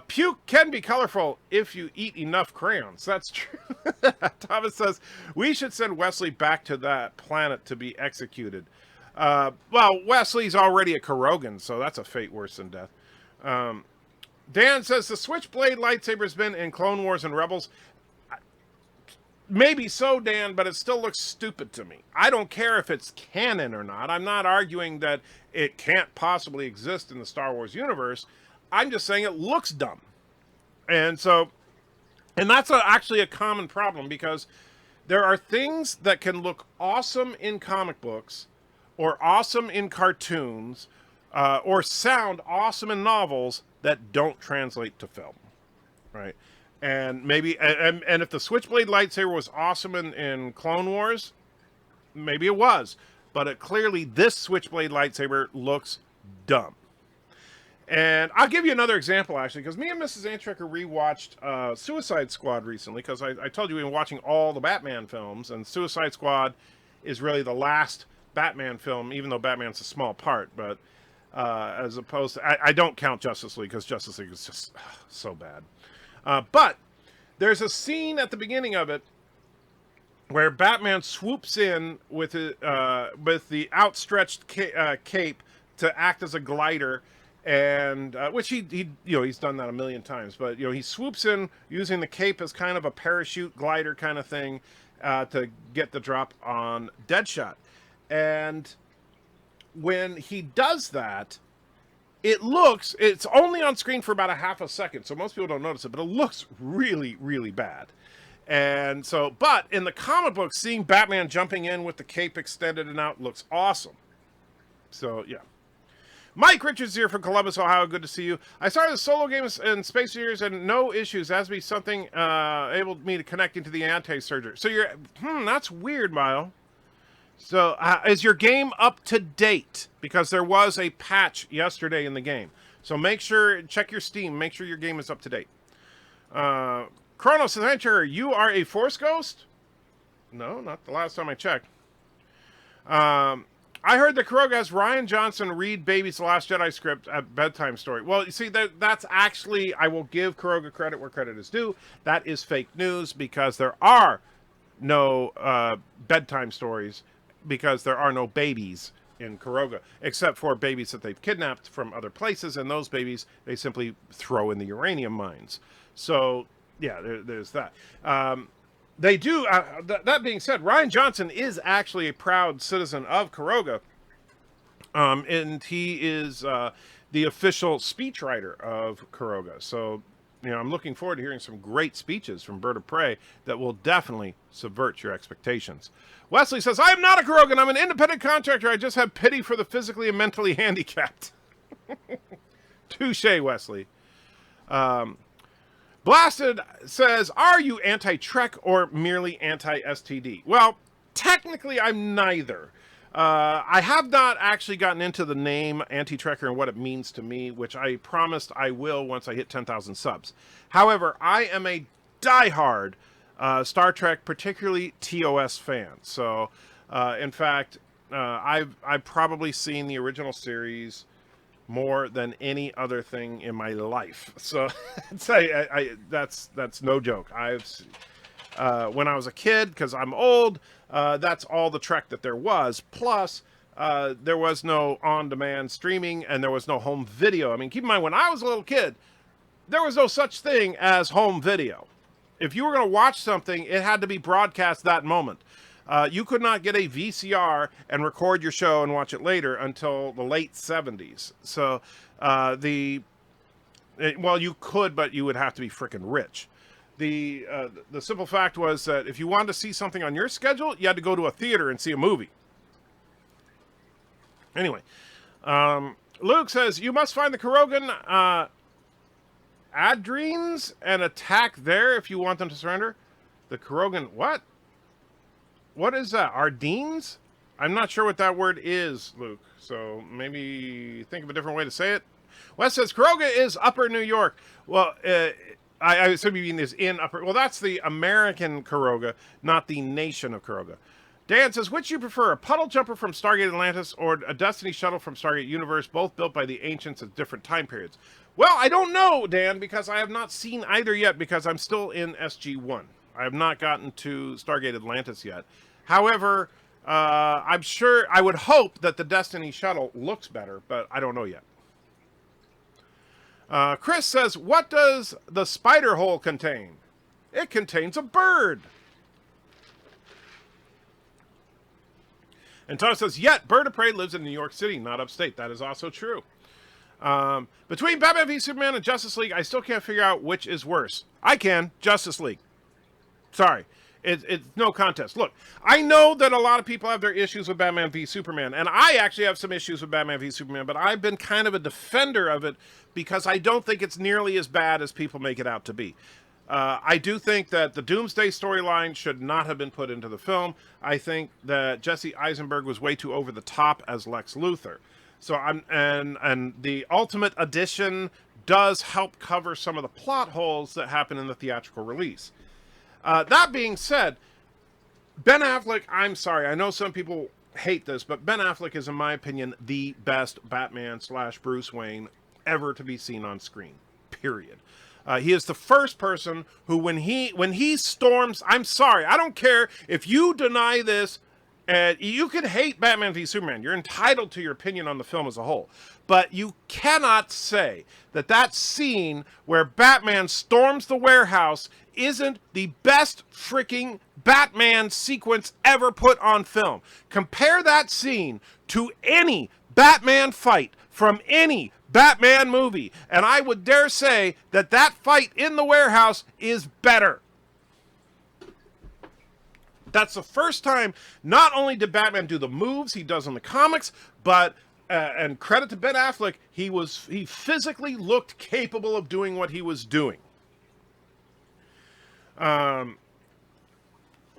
puke can be colorful if you eat enough crayons. That's true. Thomas says, we should send Wesley back to that planet to be executed. Well, Wesley's already a Kurogan, so that's a fate worse than death. Dan says, the Switchblade lightsaber's been in Clone Wars and Rebels. Maybe so, Dan, but it still looks stupid to me. I don't care if it's canon or not. I'm not arguing that it can't possibly exist in the Star Wars universe. I'm just saying it looks dumb. And that's actually a common problem, because there are things that can look awesome in comic books or awesome in cartoons or sound awesome in novels that don't translate to film, right? And maybe, and if the Switchblade lightsaber was awesome in Clone Wars, maybe it was. But clearly, this Switchblade lightsaber looks dumb. And I'll give you another example, actually, because me and Mrs. Antrecker rewatched Suicide Squad recently, because I told you we've been watching all the Batman films, and Suicide Squad is really the last Batman film, even though Batman's a small part. But as opposed to, I don't count Justice League, because Justice League is just so bad. But there's a scene at the beginning of it where Batman swoops in with the outstretched cape to act as a glider, and which he's done that a million times. But he swoops in using the cape as kind of a parachute glider kind of thing to get the drop on Deadshot. And when he does that, it's only on screen for about a half a second, so most people don't notice it, but it looks really, really bad. And so, but in the comic book, seeing Batman jumping in with the cape extended and out looks awesome. So, yeah. Mike Richards here from Columbus, Ohio. Good to see you. I started the solo games in Space Years and no issues. As be something able me to connect into the anti-surger. So that's weird, Mile. So, is your game up to date? Because there was a patch yesterday in the game. So check your Steam, make sure your game is up to date. Chronos says, you are a Force Ghost? No, not the last time I checked. I heard that Kuroga has Ryan Johnson read Baby's The Last Jedi script at bedtime story. Well, you see, that's actually, I will give Kuroga credit where credit is due. That is fake news, because there are no bedtime stories, because there are no babies in Kuroga, except for babies that they've kidnapped from other places, and those babies they simply throw in the uranium mines. So, yeah, there's that. They do, that being said, Ryan Johnson is actually a proud citizen of Kuroga. And he is the official speechwriter of Kuroga. So, I'm looking forward to hearing some great speeches from BIRDOPREY that will definitely subvert your expectations. Wesley says, I am not a Kurogan. I'm an independent contractor. I just have pity for the physically and mentally handicapped. Touche, Wesley. Blasted says, are you anti-Trek or merely anti-STD? Well, technically, I'm neither. I have not actually gotten into the name anti-Trekker and what it means to me, which I promised I will once I hit 10,000 subs. However, I am a diehard Star Trek, particularly TOS fan. So, in fact, I've probably seen the original series more than any other thing in my life. So, that's no joke. When I was a kid, because I'm old, that's all the Trek that there was. Plus, there was no on-demand streaming, and there was no home video. I mean, keep in mind, when I was a little kid, there was no such thing as home video. If you were going to watch something, it had to be broadcast that moment. You could not get a VCR and record your show and watch it later until the late 70s. So, well, you could, but you would have to be freaking rich. The simple fact was that if you wanted to see something on your schedule, you had to go to a theater and see a movie. Anyway, Luke says, you must find the Kurogan Adrines and attack there if you want them to surrender. The Kurogan, what? What is that? Ardines? I'm not sure what that word is, Luke. So maybe think of a different way to say it. Wes says, Kuroga is Upper New York. Well, I assume you mean is in Upper... Well, that's the American Kuroga, not the nation of Kuroga. Dan says, which you prefer, a puddle jumper from Stargate Atlantis or a Destiny shuttle from Stargate Universe, both built by the ancients at different time periods? Well, I don't know, Dan, because I have not seen either yet, because I'm still in SG-1. I have not gotten to Stargate Atlantis yet. However, I'm sure, I would hope that the Destiny shuttle looks better, but I don't know yet. Chris says, what does the spider hole contain? It contains a bird. And Tom says, yet BIRDOPREY lives in New York City, not upstate. That is also true. Between Batman v Superman and Justice League, I still can't figure out which is worse. I can. Justice League. Sorry. It's no contest. Look, I know that a lot of people have their issues with Batman v Superman, and I actually have some issues with Batman v Superman, but I've been kind of a defender of it because I don't think it's nearly as bad as people make it out to be. I do think that the Doomsday storyline should not have been put into the film. I think that Jesse Eisenberg was way too over the top as Lex Luthor. So and the Ultimate Edition does help cover some of the plot holes that happen in the theatrical release. That being said, Ben Affleck, I'm sorry, I know some people hate this, but Ben Affleck is, in my opinion, the best Batman / Bruce Wayne ever to be seen on screen, period. He is the first person who, when he storms, I'm sorry, I don't care if you deny this, you can hate Batman v Superman. You're entitled to your opinion on the film as a whole. But you cannot say that that scene where Batman storms the warehouse isn't the best freaking Batman sequence ever put on film. Compare that scene to any Batman fight from any Batman movie, and I would dare say that that fight in the warehouse is better. That's the first time not only did Batman do the moves he does in the comics, but and credit to Ben Affleck, he physically looked capable of doing what he was doing.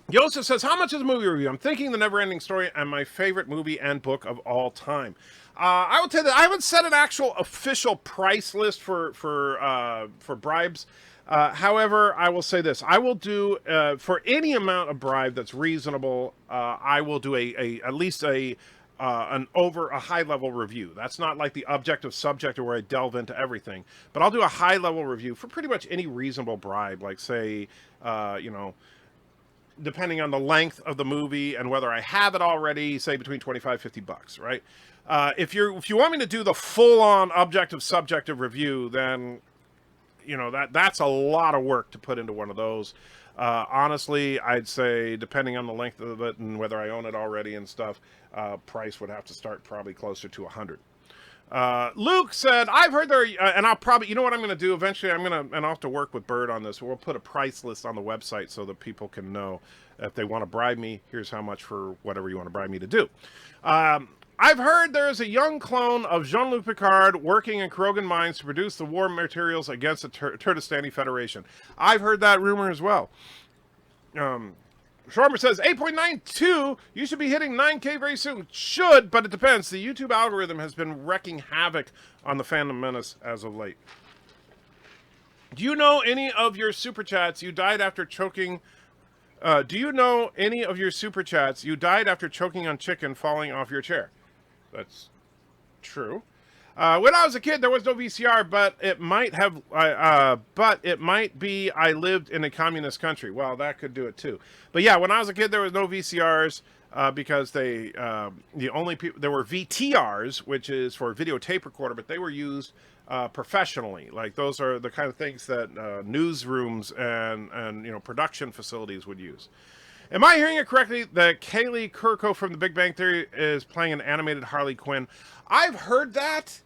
Yosef says, how much is the movie review? I'm thinking The Never-Ending Story and my favorite movie and book of all time. I would say that I haven't set an actual official price list for bribes. However, I will say this: I will do for any amount of bribe that's reasonable. I will do at least a high level review. That's not like the objective subject where I delve into everything, but I'll do a high level review for pretty much any reasonable bribe. Like say, depending on the length of the movie and whether I have it already, say between $25-$50, right? If you want me to do the full on objective subjective review, then you know, that's a lot of work to put into one of those. Honestly, I'd say depending on the length of it and whether I own it already and stuff, price would have to start probably closer to 100. Luke said, I've heard there, and I'll probably, you know what I'm going to do eventually? And I'll have to work with Bird on this. We'll put a price list on the website so that people can know if they want to bribe me, here's how much for whatever you want to bribe me to do. I've heard there is a young clone of Jean-Luc Picard working in Krogan mines to produce the war materials against the Turkestani Federation. I've heard that rumor as well. Schwarber says, 8.92, you should be hitting 9K very soon. Should, but it depends. The YouTube algorithm has been wrecking havoc on the Phantom Menace as of late. Do you know any of your Super Chats you died after choking... do you know any of your Super Chats you died after choking on chicken falling off your chair? That's true. When I was a kid, there was no VCR, but it might have. But it might be I lived in a communist country. Well, that could do it too. But yeah, when I was a kid, there was no VCRs because they the only people there were VTRs, which is for videotape recorder, but they were used professionally. Like those are the kind of things that newsrooms and you know production facilities would use. Am I hearing it correctly that Kaylee Kurko from The Big Bang Theory is playing an animated Harley Quinn? I've heard that,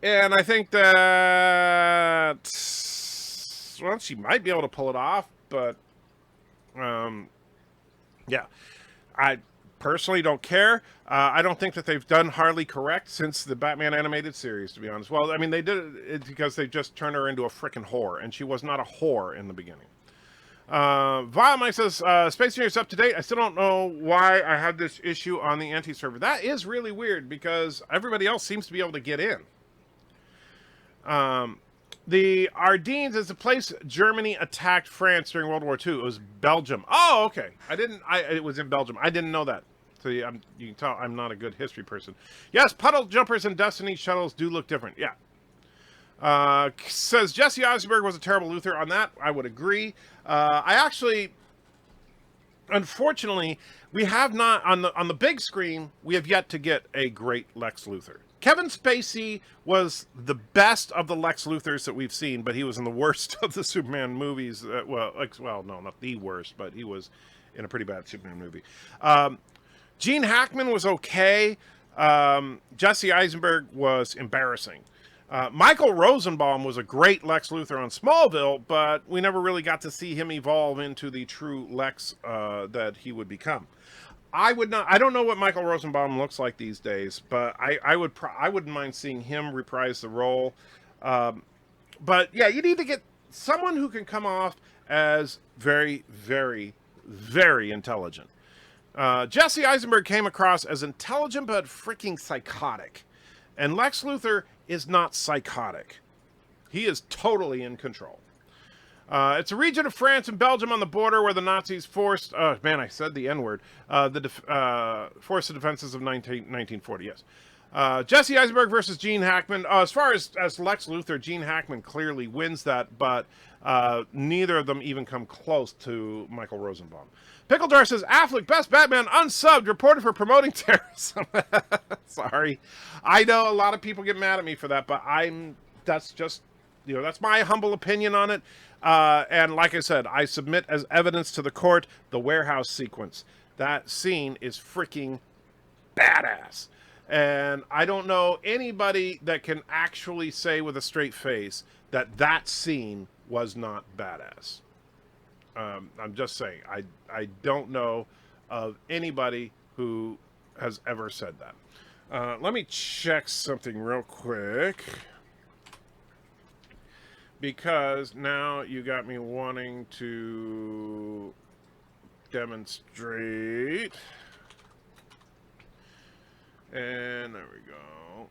and I think that, well, she might be able to pull it off, but, yeah. I personally don't care. I don't think that they've done Harley correct since the Batman animated series, to be honest. Well, I mean, they did it because they just turned her into a frickin' whore, and she was not a whore in the beginning. Vile Mike says, Space News up to date. I still don't know why I had this issue on the anti-server. That is really weird because everybody else seems to be able to get in. The Ardennes is the place Germany attacked France during World War II. It was Belgium. Oh, okay. It was in Belgium. I didn't know that. So you can tell I'm not a good history person. Yes, puddle jumpers and Destiny shuttles do look different. Yeah. Says Jesse Eisenberg was a terrible Luthor. On that, I would agree. I actually, unfortunately, we have not on the big screen. We have yet to get a great Lex Luthor. Kevin Spacey was the best of the Lex Luthors that we've seen, but he was in the worst of the Superman movies. Well, no, not the worst, but he was in a pretty bad Superman movie. Gene Hackman was okay. Jesse Eisenberg was embarrassing. Michael Rosenbaum was a great Lex Luthor on Smallville, but we never really got to see him evolve into the true Lex that he would become. I don't know what Michael Rosenbaum looks like these days, but I wouldn't mind seeing him reprise the role. But yeah, you need to get someone who can come off as very, very, very intelligent. Jesse Eisenberg came across as intelligent but freaking psychotic. And Lex Luthor is not psychotic. He is totally in control. It's a region of France and Belgium on the border where the Nazis forced... man, I said the N-word. Forced the defenses of 1940, yes. Jesse Eisenberg versus Gene Hackman. As far as Lex Luthor, Gene Hackman clearly wins that, but neither of them even come close to Michael Rosenbaum. Pickle Jar says, Affleck, best Batman, unsubbed, reported for promoting terrorism. Sorry. I know a lot of people get mad at me for that, but that's just, you know, that's my humble opinion on it. And like I said, I submit as evidence to the court the warehouse sequence. That scene is freaking badass. And I don't know anybody that can actually say with a straight face that that scene was not badass. I'm just saying, I don't know of anybody who has ever said that. Let me check something real quick. Because now you got me wanting to demonstrate. And there we go.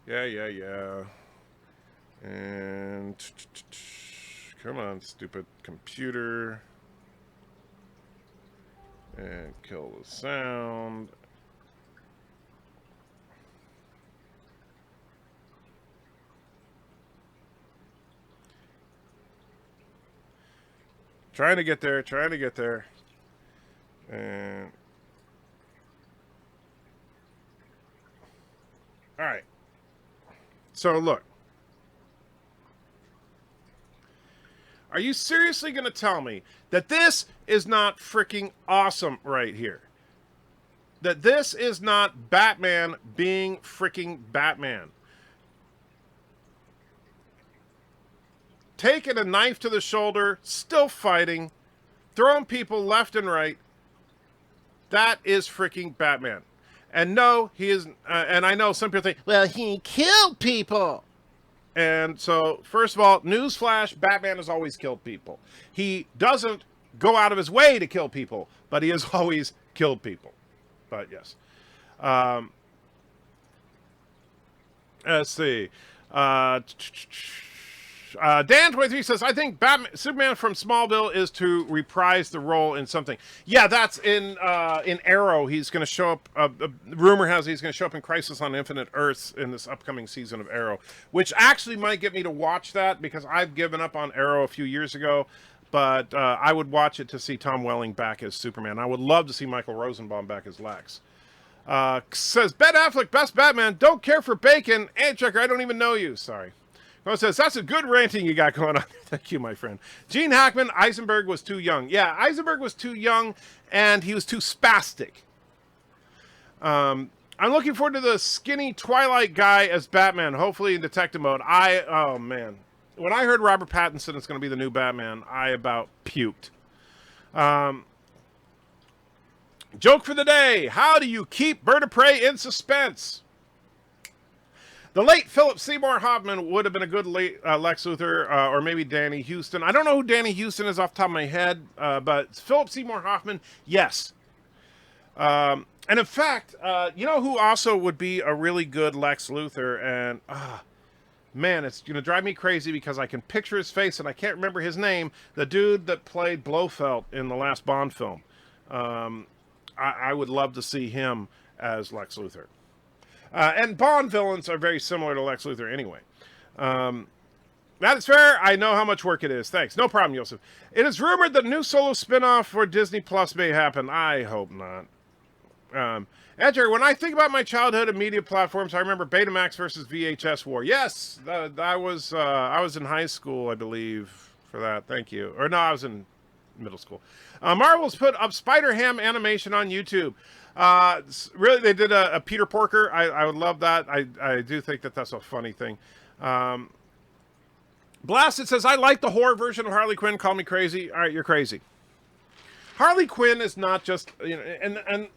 Yeah. And come on, stupid computer. And kill the sound. Trying to get there. And All right. So look. Are you seriously going to tell me that this is not freaking awesome right here? That this is not Batman being freaking Batman? Taking a knife to the shoulder, still fighting, throwing people left and right. That is freaking Batman. And no, he is, and I know some people think, well, he killed people. And so, first of all, newsflash, Batman has always killed people. He doesn't go out of his way to kill people, but he has always killed people. But yes. Let's see. Dan23 says, I think Superman from Smallville is to reprise the role in something. Yeah, that's in Arrow. He's going to show up, rumor has he's going to show up in Crisis on Infinite Earths in this upcoming season of Arrow, which actually might get me to watch that because I've given up on Arrow a few years ago, but I would watch it to see Tom Welling back as Superman. I would love to see Michael Rosenbaum back as Lex. Says, Ben Affleck, best Batman, don't care for bacon. Hey, Checker, I don't even know you. Sorry. Well, says, that's a good ranting you got going on. Thank you, my friend. Gene Hackman, Eisenberg was too young. Yeah, Eisenberg was too young, and he was too spastic. I'm looking forward to the skinny Twilight guy as Batman, hopefully in detective mode. Oh, man. When I heard Robert Pattinson is going to be the new Batman, I about puked. Joke for the day. How do you keep Bird of Prey in suspense? The late Philip Seymour Hoffman would have been a good late Lex Luthor, or maybe Danny Huston. I don't know who Danny Huston is off the top of my head, but Philip Seymour Hoffman, yes. And in fact, you know who also would be a really good Lex Luthor? And, man, it's going to drive me crazy because I can picture his face and I can't remember his name. The dude that played Blofeld in the last Bond film. I would love to see him as Lex Luthor. And Bond villains are very similar to Lex Luthor anyway. That is fair. I know how much work it is. Thanks. No problem, Joseph. It is rumored that a new solo spinoff for Disney Plus may happen. I hope not. Edger, when I think about my childhood and media platforms, I remember Betamax versus VHS war. Yes, I was in high school, I believe, for that. Thank you. Or no, I was in middle school. Marvel's put up Spider-Ham animation on YouTube. Really, they did a Peter Porker. I would love that. I do think that that's a funny thing. Blasted says, I like the horror version of Harley Quinn. Call me crazy. All right, you're crazy. Harley Quinn is not just, you know, and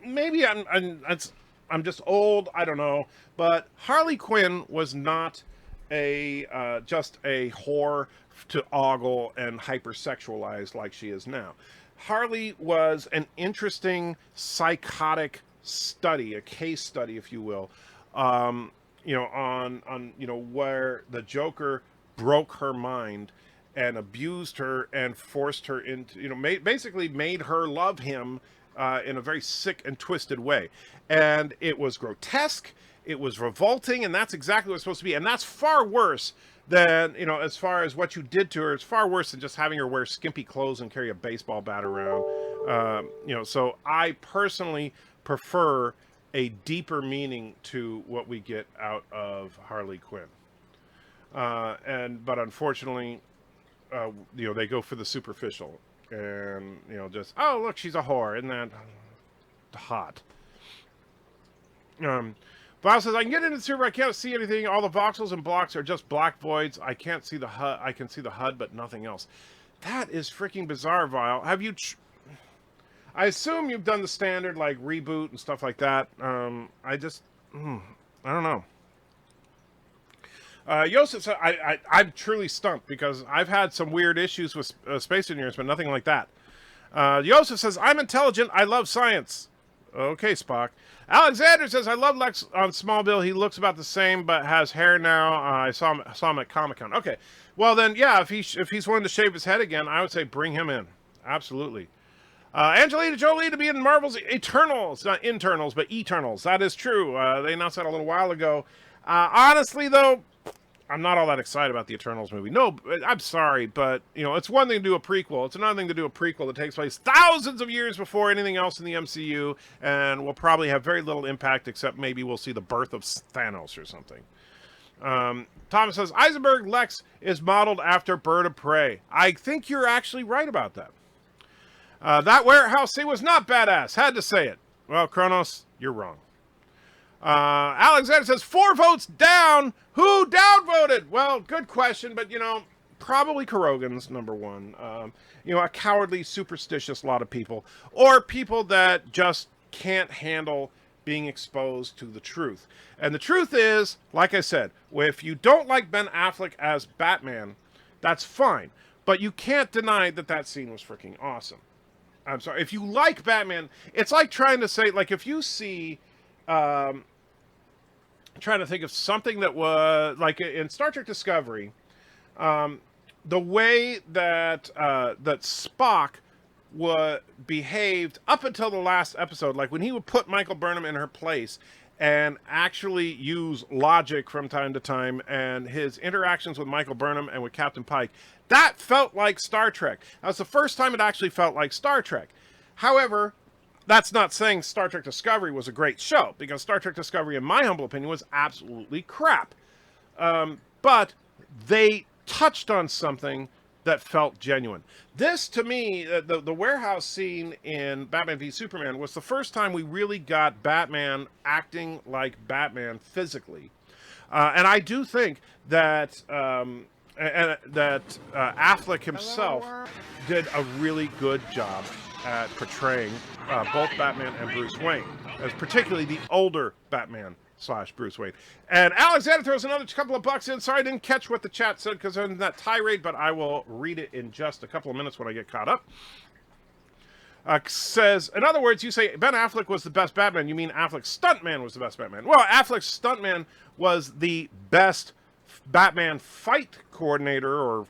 maybe I'm just old. I don't know, but Harley Quinn was not just a whore to ogle and hypersexualized like she is now. Harley was an interesting psychotic study, a case study, if you will, you know, on you know, where the Joker broke her mind and abused her and forced her into, you know, basically made her love him in a very sick and twisted way. And it was grotesque, it was revolting, and that's exactly what it's supposed to be. And that's far worse than, you know, as far as what you did to her, it's far worse than just having her wear skimpy clothes and carry a baseball bat around. You know, so I personally prefer a deeper meaning to what we get out of Harley Quinn. But unfortunately, you know, they go for the superficial and, you know, just, oh, look, she's a whore. Isn't that hot? Val says, I can get into the server, I can't see anything. All the voxels and blocks are just black voids. I can't see the HUD. I can see the HUD, but nothing else. That is freaking bizarre, Vile. Have you... I assume you've done the standard, like, reboot and stuff like that. I don't know. Joseph said, I'm truly stumped because I've had some weird issues with Space Engineers, but nothing like that. Joseph says, I'm intelligent. I love science. Okay, Spock. Alexander says, I love Lex on Smallville. He looks about the same, but has hair now. I saw him at Comic-Con. Okay. Well, then, yeah, if he's willing to shave his head again, I would say bring him in. Absolutely. Angelina Jolie to be in Marvel's Eternals. Not Internals, but Eternals. That is true. They announced that a little while ago. Honestly, though, I'm not all that excited about the Eternals movie. No, I'm sorry, but you know, it's one thing to do a prequel. It's another thing to do a prequel that takes place thousands of years before anything else in the MCU, and will probably have very little impact, except maybe we'll see the birth of Thanos or something. Thomas says Eisenberg Lex is modeled after Bird of Prey. I think you're actually right about that. That warehouse scene was not badass. Had to say it. Well, Kronos, you're wrong. Alexander says 4 votes down. Who downvoted? Well, good question, but you know, probably Kurogans, number one. You know, a cowardly, superstitious lot of people, or people that just can't handle being exposed to the truth. And the truth is, like I said, if you don't like Ben Affleck as Batman, that's fine. But you can't deny that that scene was freaking awesome. I'm sorry. If you like Batman, it's like trying to say, like, if you see, trying to think of something that was like in Star Trek Discovery, the way that that Spock behaved up until the last episode, like when he would put Michael Burnham in her place and actually use logic from time to time, and his interactions with Michael Burnham and with Captain Pike, that felt like Star Trek. That was the first time it actually felt like Star Trek. However, that's not saying Star Trek Discovery was a great show, because Star Trek Discovery, in my humble opinion, was absolutely crap. But they touched on something that felt genuine. This, to me, the warehouse scene in Batman v Superman was the first time we really got Batman acting like Batman physically. And I do think that Affleck himself did a really good job at portraying both Batman and Bruce Wayne, as particularly the older Batman / Bruce Wayne. And Alexander throws another couple of bucks in. Sorry I didn't catch what the chat said because I'm in that tirade, but I will read it in just a couple of minutes when I get caught up. Says, in other words, you say Ben Affleck was the best Batman. You mean Affleck's stuntman was the best Batman. Well, Affleck's stuntman was the best Batman fight coordinator, or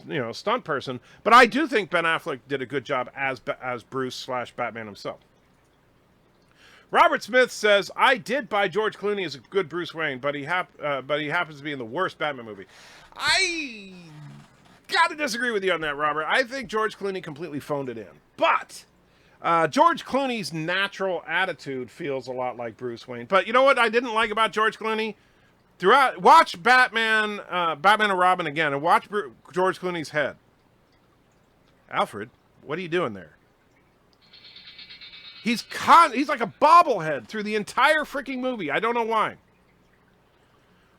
you know, stunt person, but I do think Ben Affleck did a good job as Bruce / Batman himself. Robert Smith says, I did buy George Clooney as a good Bruce Wayne, but he happens to be in the worst Batman movie. I gotta disagree with you on that, Robert. I think George Clooney completely phoned it in, but George Clooney's natural attitude feels a lot like Bruce Wayne. But you know what I didn't like about George Clooney? Watch Batman and Robin again, and watch George Clooney's head. Alfred, what are you doing there? He's like a bobblehead through the entire freaking movie. I don't know why.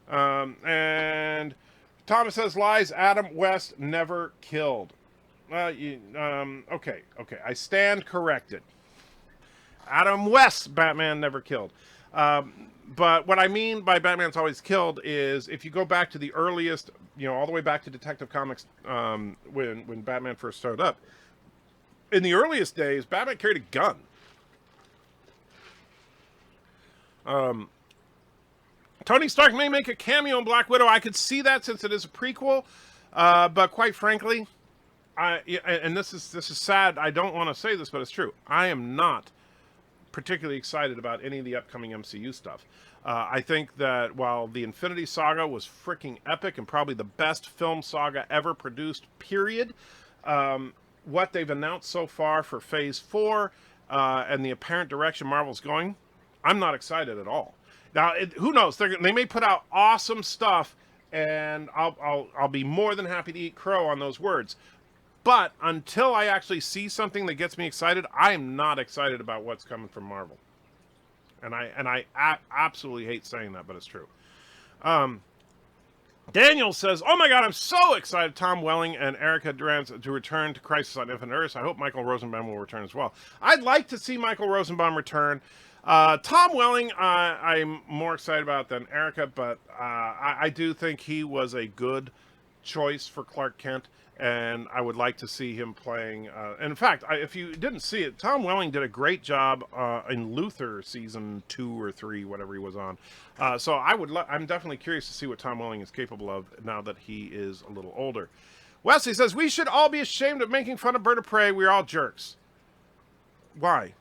And Thomas says lies. Adam West never killed. Okay. I stand corrected. Adam West's Batman never killed. But what I mean by Batman's always killed is if you go back to the earliest, you know, all the way back to Detective Comics, when Batman first started up. In the earliest days, Batman carried a gun. Tony Stark may make a cameo in Black Widow. I could see that since it is a prequel, but quite frankly, and this is sad. I don't want to say this, but it's true. I am not particularly excited about any of the upcoming MCU stuff. I think that while the Infinity Saga was freaking epic and probably the best film saga ever produced, period, what they've announced so far for Phase 4 and the apparent direction Marvel's going, I'm not excited at all. Now, who knows? They may put out awesome stuff, and I'll be more than happy to eat crow on those words. But until I actually see something that gets me excited, I am not excited about what's coming from Marvel. And I absolutely hate saying that, but it's true. Daniel says, oh my god, I'm so excited Tom Welling and Erica Durant to return to Crisis on Infinite Earths. I hope Michael Rosenbaum will return as well. I'd like to see Michael Rosenbaum return. Tom Welling, I'm more excited about than Erica, but I do think he was a good choice for Clark Kent, and I would like to see him playing. And in fact, if you didn't see it, Tom Welling did a great job in Luther season 2 or 3, whatever he was on. So I'm definitely curious to see what Tom Welling is capable of now that he is a little older. Wesley says, we should all be ashamed of making fun of Bird of Prey. We're all jerks. Why?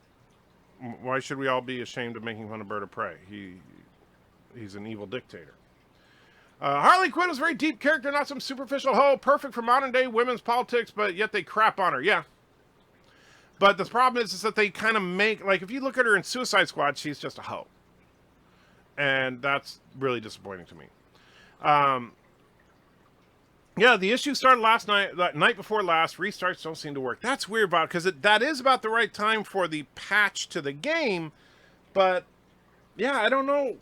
Why should we all be ashamed of making fun of Bird of Prey? He's an evil dictator. Harley Quinn is a very deep character, not some superficial hoe. Perfect for modern day women's politics, but yet they crap on her. Yeah. But the problem is that they kind of make, like, if you look at her in Suicide Squad, she's just a hoe. And that's really disappointing to me. Yeah, the issue started last night, the night before last. Restarts don't seem to work. That's weird about it, because that is about the right time for the patch to the game. But, yeah, I don't know.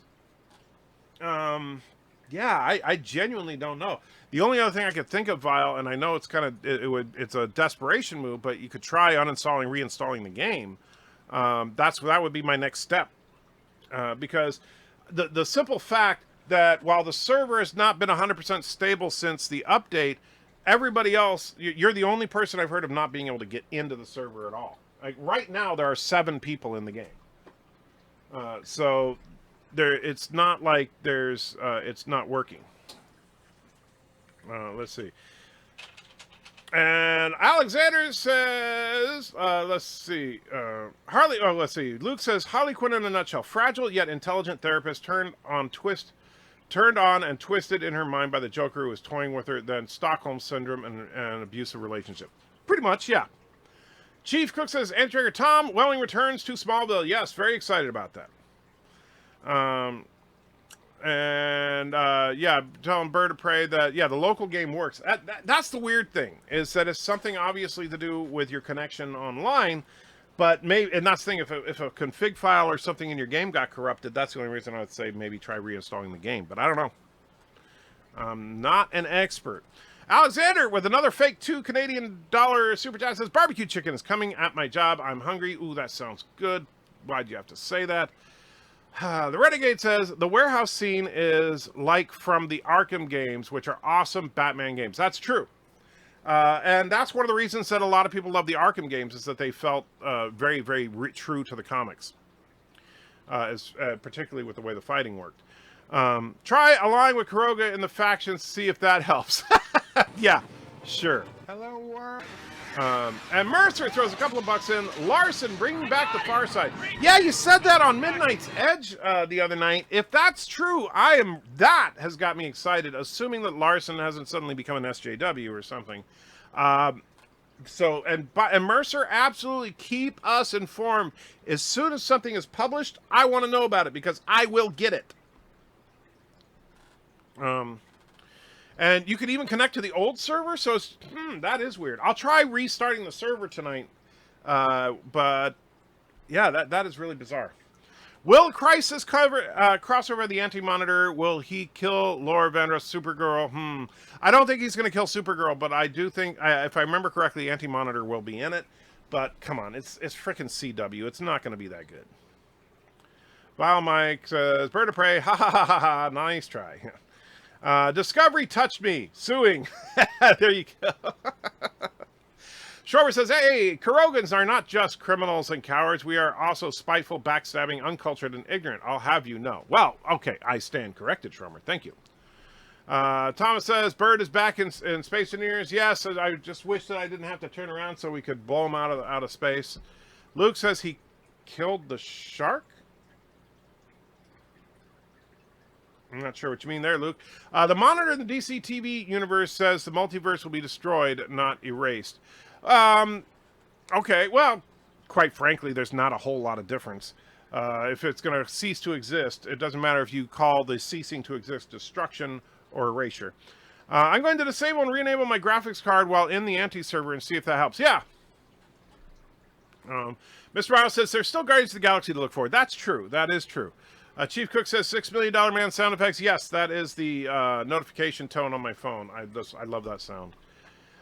Yeah, I genuinely don't know. The only other thing I could think of, Vile, and I know it's kind of, it's a desperation move, but you could try uninstalling, reinstalling the game. That would be my next step. Because the simple fact that while the server has not been 100% stable since the update, everybody else, you're the only person I've heard of not being able to get into the server at all. Like right now, there are 7 people in the game. So it's not like it's not working. Let's see. And Alexander says, let's see, let's see. Luke says, Harley Quinn in a nutshell. Fragile yet intelligent therapist turned on and twisted in her mind by the Joker who was toying with her, then Stockholm Syndrome and an abusive relationship. Pretty much, yeah. Chief Cook says, Anti-Trigger Tom, Welling returns to Smallville. Yes, very excited about that. Yeah, telling BIRDOPREY that, yeah, the local game works. That's the weird thing, is that it's something obviously to do with your connection online, but maybe, and that's the thing, if a config file or something in your game got corrupted, that's the only reason I would say maybe try reinstalling the game, but I don't know. I'm not an expert. Alexander with another fake $2 Canadian super chat says, barbecue chicken is coming at my job. I'm hungry. Ooh, that sounds good. Why'd you have to say that? The Renegade says, the warehouse scene is like from the Arkham games, which are awesome Batman games. That's true. And that's one of the reasons that a lot of people love the Arkham games, is that they felt very, very true to the comics, particularly with the way the fighting worked. Try allying with Kuroga in the factions, see if that helps. Yeah, sure. Hello, world. And Mercer throws a couple of bucks in. Larson, bringing back the Far Side. Yeah, you said that on Midnight's Edge the other night. If that's true, that has got me excited, assuming that Larson hasn't suddenly become an SJW or something. And Mercer, absolutely keep us informed. As soon as something is published, I want to know about it, because I will get it. And you could even connect to the old server, so it's, that is weird. I'll try restarting the server tonight, but yeah, that is really bizarre. Will Crisis crossover the Anti-Monitor? Will he kill Laura Vander's Supergirl? I don't think he's going to kill Supergirl, but I do think, if I remember correctly, Anti-Monitor will be in it. But come on, it's frickin' CW. It's not going to be that good. Vile Mike says, BIRDOPREY, ha ha ha ha ha, nice try. Discovery touched me. Suing. There you go. Schroeder says, hey, Kurogans are not just criminals and cowards. We are also spiteful, backstabbing, uncultured, and ignorant. I'll have you know. Well, okay, I stand corrected, Schroeder. Thank you. Thomas says, Bird is back in Space Engineers. Yes, I just wish that I didn't have to turn around so we could blow him out of space. Luke says he killed the shark. I'm not sure what you mean there, Luke. The Monitor in the DC TV universe says the multiverse will be destroyed, not erased. Okay, well, quite frankly, there's not a whole lot of difference. If it's going to cease to exist, it doesn't matter if you call the ceasing to exist destruction or erasure. I'm going to disable and re-enable my graphics card while in the anti-server and see if that helps. Yeah. Mr. Rao says there's still Guardians of the Galaxy to look for. That's true. That is true. Chief Cook says $6 million man sound effects. Yes, that is the notification tone on my phone. I love that sound.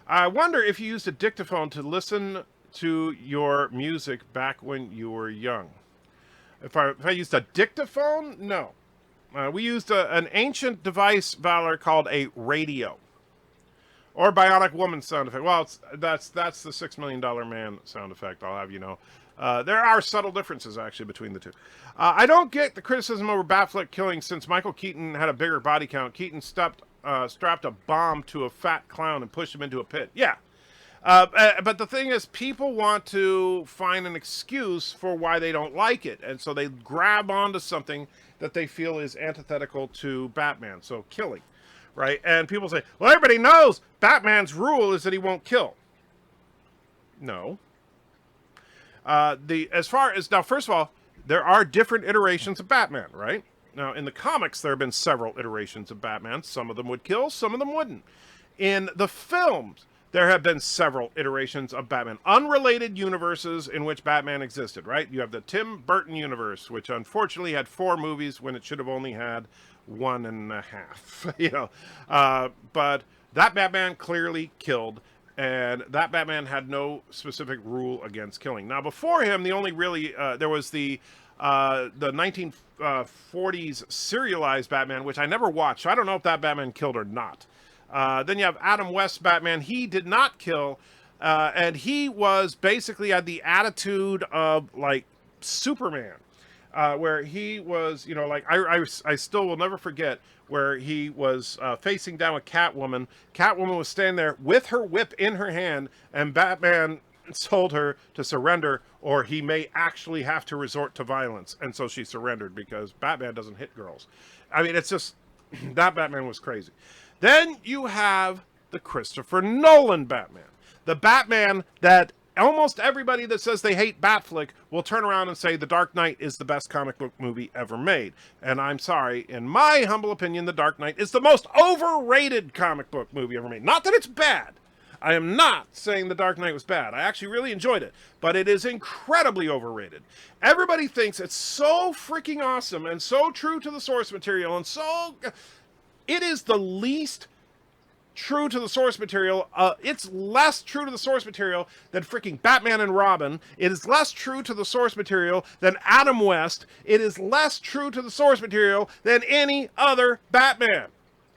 I wonder if you used a dictaphone to listen to your music back when you were young. If I used a dictaphone, no. We used an ancient device, Valor, called a radio. Or Bionic Woman sound effect. Well, that's the $6 million man sound effect, I'll have you know. There are subtle differences, actually, between the two. I don't get the criticism over Batfleck killing since Michael Keaton had a bigger body count. Keaton strapped a bomb to a fat clown and pushed him into a pit. Yeah. But the thing is, people want to find an excuse for why they don't like it. And so they grab onto something that they feel is antithetical to Batman. So killing. right? And people say, well, everybody knows Batman's rule is that he won't kill. No. Now, first of all, there are different iterations of Batman, right? Now, in the comics, there have been several iterations of Batman. Some of them would kill, some of them wouldn't. In the films, there have been several iterations of Batman. Unrelated universes in which Batman existed, right? You have the Tim Burton universe, which unfortunately had 4 movies when it should have only had 1.5. You know, but that Batman clearly killed, and that Batman had no specific rule against killing. Now, before him, the only really there was the 1940s serialized Batman, which I never watched, so I don't know if that Batman killed or not. Then you have Adam West's Batman. He did not kill, and he was basically had the attitude of like Superman, where he was, you know, like I still will never forget where he was facing down with Catwoman. Catwoman was standing there with her whip in her hand, and Batman told her to surrender, or he may actually have to resort to violence. And so she surrendered because Batman doesn't hit girls. I mean, it's just that Batman was crazy. Then you have the Christopher Nolan Batman. The Batman that almost everybody that says they hate Batflick will turn around and say The Dark Knight is the best comic book movie ever made. And I'm sorry, in my humble opinion, The Dark Knight is the most overrated comic book movie ever made. Not that it's bad. I am not saying The Dark Knight was bad. I actually really enjoyed it. But it is incredibly overrated. Everybody thinks it's so freaking awesome and so true to the source material and so... It is the least true to the source material. It's less true to the source material than freaking Batman and Robin. It is less true to the source material than Adam West. It is less true to the source material than any other Batman.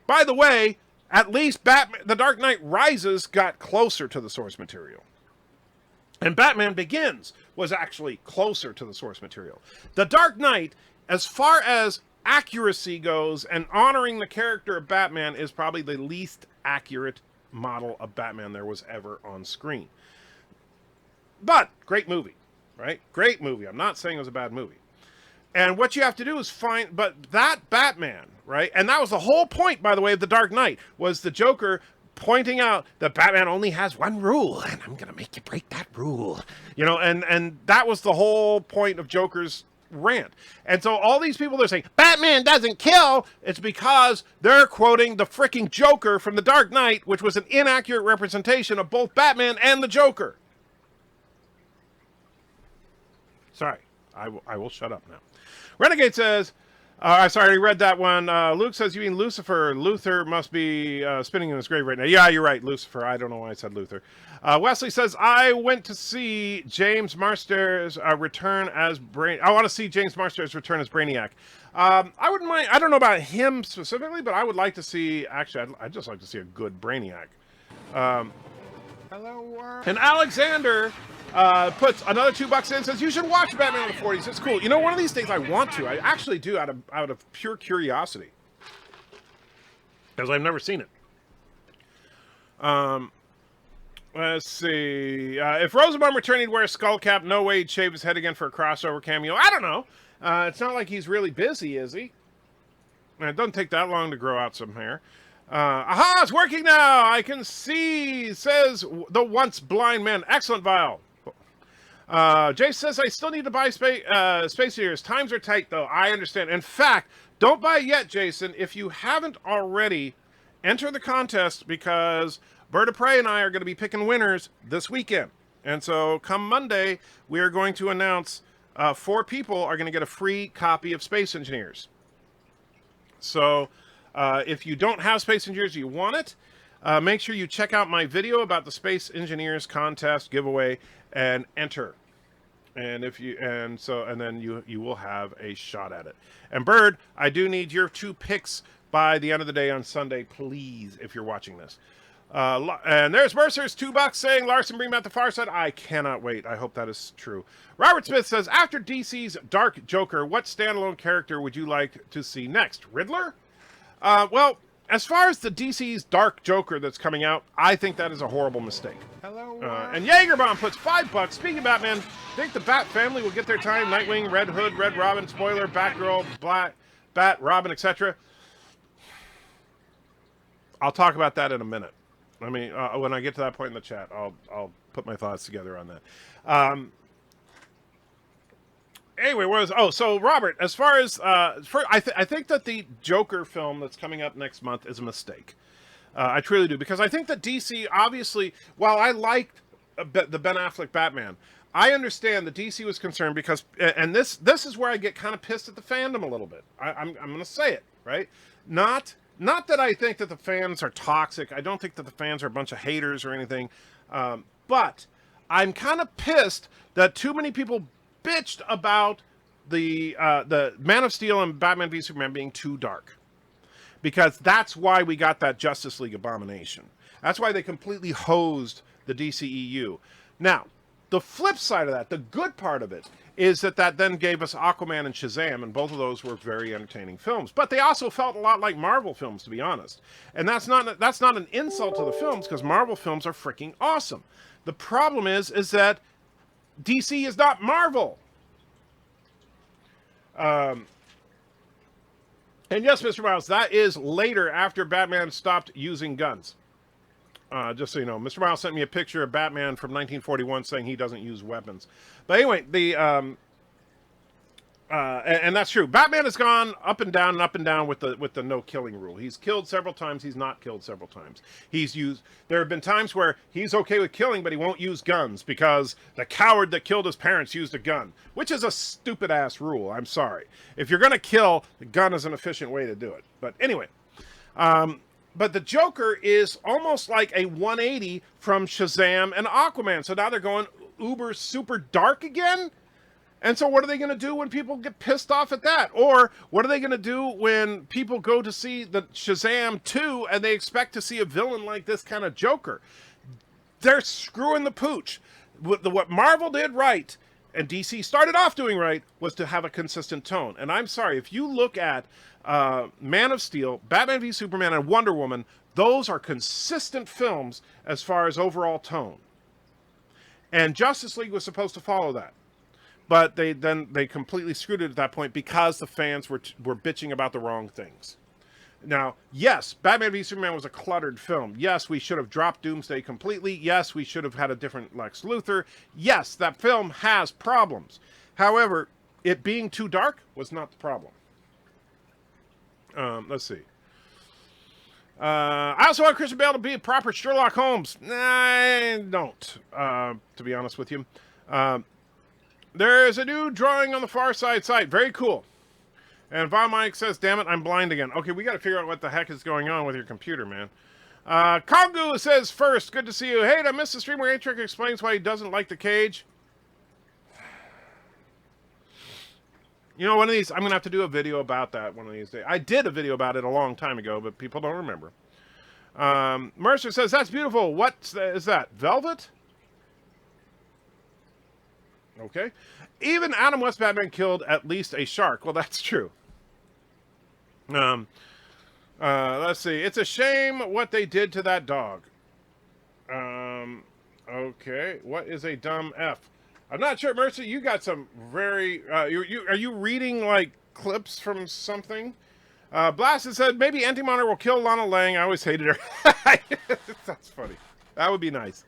By the way, at least Batman, The Dark Knight Rises got closer to the source material. And Batman Begins was actually closer to the source material. The Dark Knight, as far as accuracy goes and honoring the character of Batman, is probably the least accurate model of Batman there was ever on screen. But great movie, right? Great movie. I'm not saying it was a bad movie. And what you have to do is find, but that Batman, right? And that was the whole point, by the way, of The Dark Knight, was the Joker pointing out that Batman only has one rule, and I'm going to make you break that rule. You know, and that was the whole point of Joker's rant. And so all these people, they're saying Batman doesn't kill, it's because they're quoting the freaking Joker from The Dark Knight, which was an inaccurate representation of both Batman and the Joker. Sorry, I will shut up now. Renegade says, I already read that one. Luke says, you mean Lucifer. Luther must be spinning in his grave right now. Yeah, you're right, Lucifer. I don't know why I said Luther. Wesley says, I went to see James Marsters return as I want to see James Marsters return as Brainiac. I wouldn't mind. I don't know about him specifically, but I would like to see, actually, I'd just like to see a good Brainiac. Hello, world. And Alexander puts another $2 in, says, you should watch Batman in the 40s. It's cool. You know, one of these days I want to. I actually do out of pure curiosity. Because I've never seen it. Let's see. If Rosenbaum returned, he'd wear a skull cap. No way he'd shave his head again for a crossover cameo. I don't know. It's not like he's really busy, is he? It doesn't take that long to grow out some hair. Aha, it's working now. I can see, says the once blind man. Excellent, Vile. Jay says, I still need to buy Space Eaters. Times are tight, though. I understand. In fact, don't buy it yet, Jason. If you haven't already, enter the contest, because BIRDOPREY and I are going to be picking winners this weekend. And so come Monday, we are going to announce 4 people are going to get a free copy of Space Engineers. So if you don't have Space Engineers, you want it, make sure you check out my video about the Space Engineers contest giveaway and enter. And then you will have a shot at it. And Bird, I do need your 2 picks by the end of the day on Sunday, please, if you're watching this. And there's Mercer's $2 saying, Larson, bring back the Far Side. I cannot wait. I hope that is true. Robert Smith says, after DC's Dark Joker, what standalone character would you like to see next? Riddler? Well, as far as the DC's Dark Joker that's coming out, I think that is a horrible mistake. Hello, and Jaegerbomb puts $5. Speaking of Batman, think the Bat family will get their time? Nightwing, Red Hood, Red Robin, Spoiler, Batgirl, Black Bat, Robin, etc. I'll talk about that in a minute. I mean, when I get to that point in the chat, I'll put my thoughts together on that. Anyway, so Robert, as far as I think that the Joker film that's coming up next month is a mistake. I truly do, because I think that DC, obviously, while I liked the Ben Affleck Batman, I understand that DC was concerned because, and this is where I get kind of pissed at the fandom a little bit. I'm going to say it, right? Not that I think that the fans are toxic. I don't think that the fans are a bunch of haters or anything. But I'm kind of pissed that too many people bitched about the Man of Steel and Batman v Superman being too dark. Because that's why we got that Justice League abomination. That's why they completely hosed the DCEU. Now, the flip side of that, the good part of it, is that then gave us Aquaman and Shazam, and both of those were very entertaining films. But they also felt a lot like Marvel films, to be honest. And that's not an insult to the films, because Marvel films are freaking awesome. The problem is that DC is not Marvel. And yes, Mr. Miles, that is later after Batman stopped using guns. Just so you know, Mr. Miles sent me a picture of Batman from 1941 saying he doesn't use weapons. But anyway, and that's true. Batman has gone up and down with the no killing rule. He's killed several times. He's not killed several times. There have been times where he's okay with killing, but he won't use guns because the coward that killed his parents used a gun, which is a stupid ass rule. I'm sorry. If you're going to kill, the gun is an efficient way to do it. But anyway, but the Joker is almost like a 180 from Shazam and Aquaman. So now they're going uber super dark again. And so what are they going to do when people get pissed off at that? Or what are they going to do when people go to see the Shazam 2 and they expect to see a villain like this kind of Joker? They're screwing the pooch. What Marvel did right, and DC started off doing right, was to have a consistent tone. And I'm sorry, if you look at Man of Steel, Batman v Superman, and Wonder Woman, those are consistent films as far as overall tone. And Justice League was supposed to follow that. But they completely screwed it at that point because the fans were bitching about the wrong things. Now, yes, Batman v Superman was a cluttered film. Yes, we should have dropped Doomsday completely. Yes, we should have had a different Lex Luthor. Yes, that film has problems. However, it being too dark was not the problem. Let's see. I also want Christian Bale to be a proper Sherlock Holmes. Nah, I don't, to be honest with you. There's a new drawing on the Far Side site. Very cool. And Von Mike says, damn it, I'm blind again. Okay, we got to figure out what the heck is going on with your computer, man. Kongu says, first, good to see you. Hey, did I miss the stream where A-Trick explains why he doesn't like the cage? You know, one of these, I'm going to have to do a video about that one of these days. I did a video about it a long time ago, but people don't remember. Mercer says, that's beautiful. What is that? Velvet? Okay. Even Adam West Batman killed at least a shark. Well, that's true. Let's see. It's a shame what they did to that dog. Okay. What is a dumb F? I'm not sure, Mercy. You got some very... are you reading, like, clips from something? Blasted said, maybe Anti-Monitor will kill Lana Lang. I always hated her. That's funny. That would be nice.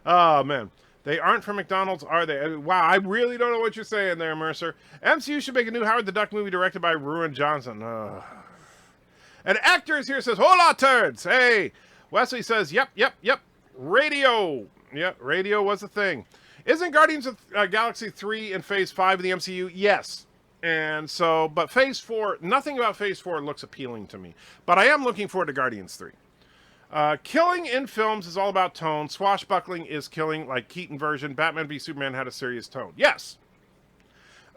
Oh, man. They aren't from McDonald's, are they? Wow, I really don't know what you're saying there, Mercer. MCU should make a new Howard the Duck movie directed by Ruin Johnson. And Actors here says, hola, turds. Hey. Wesley says, yep. Radio. Yep, radio was a thing. Isn't Guardians of Galaxy 3 in Phase 5 of the MCU? Yes. And so, but Phase 4, nothing about Phase 4 looks appealing to me. But I am looking forward to Guardians 3. Killing in films is all about tone. Swashbuckling is killing, like Keaton version. Batman v Superman had a serious tone. Yes.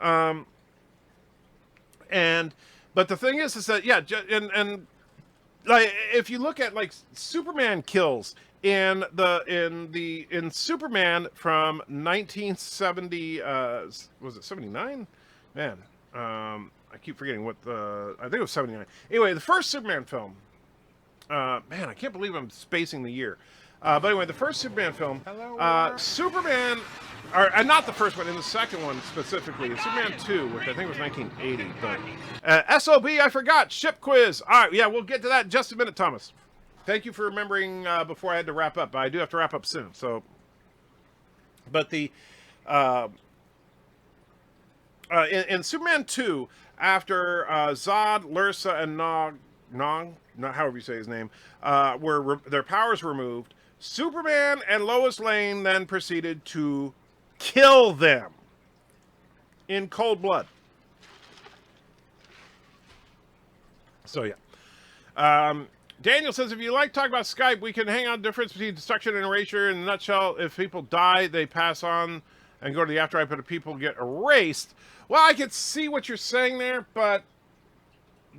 But the thing is that, yeah, and like, if you look at, like, Superman kills in Superman from 1970, was it 79? Man, I keep forgetting what I think it was 79. Anyway, the first Superman film, man, I can't believe I'm spacing the year. But anyway, the first Superman film, Superman, or not the first one, in the second one specifically, Superman 2, which I think was 1980. But SOB, I forgot, ship quiz. All right, yeah, we'll get to that in just a minute, Thomas. thank you for remembering before I had to wrap up. But I do have to wrap up soon. So, but the in Superman 2, after Zod, Lursa, and Nog, not however you say his name, were their powers removed, Superman and Lois Lane then proceeded to kill them in cold blood. So yeah. Daniel says, if you like talk about Skype, we can hang on the difference between destruction and erasure. In a nutshell, if people die, they pass on and go to the afterlife, but if people get erased, well, I can see what you're saying there, but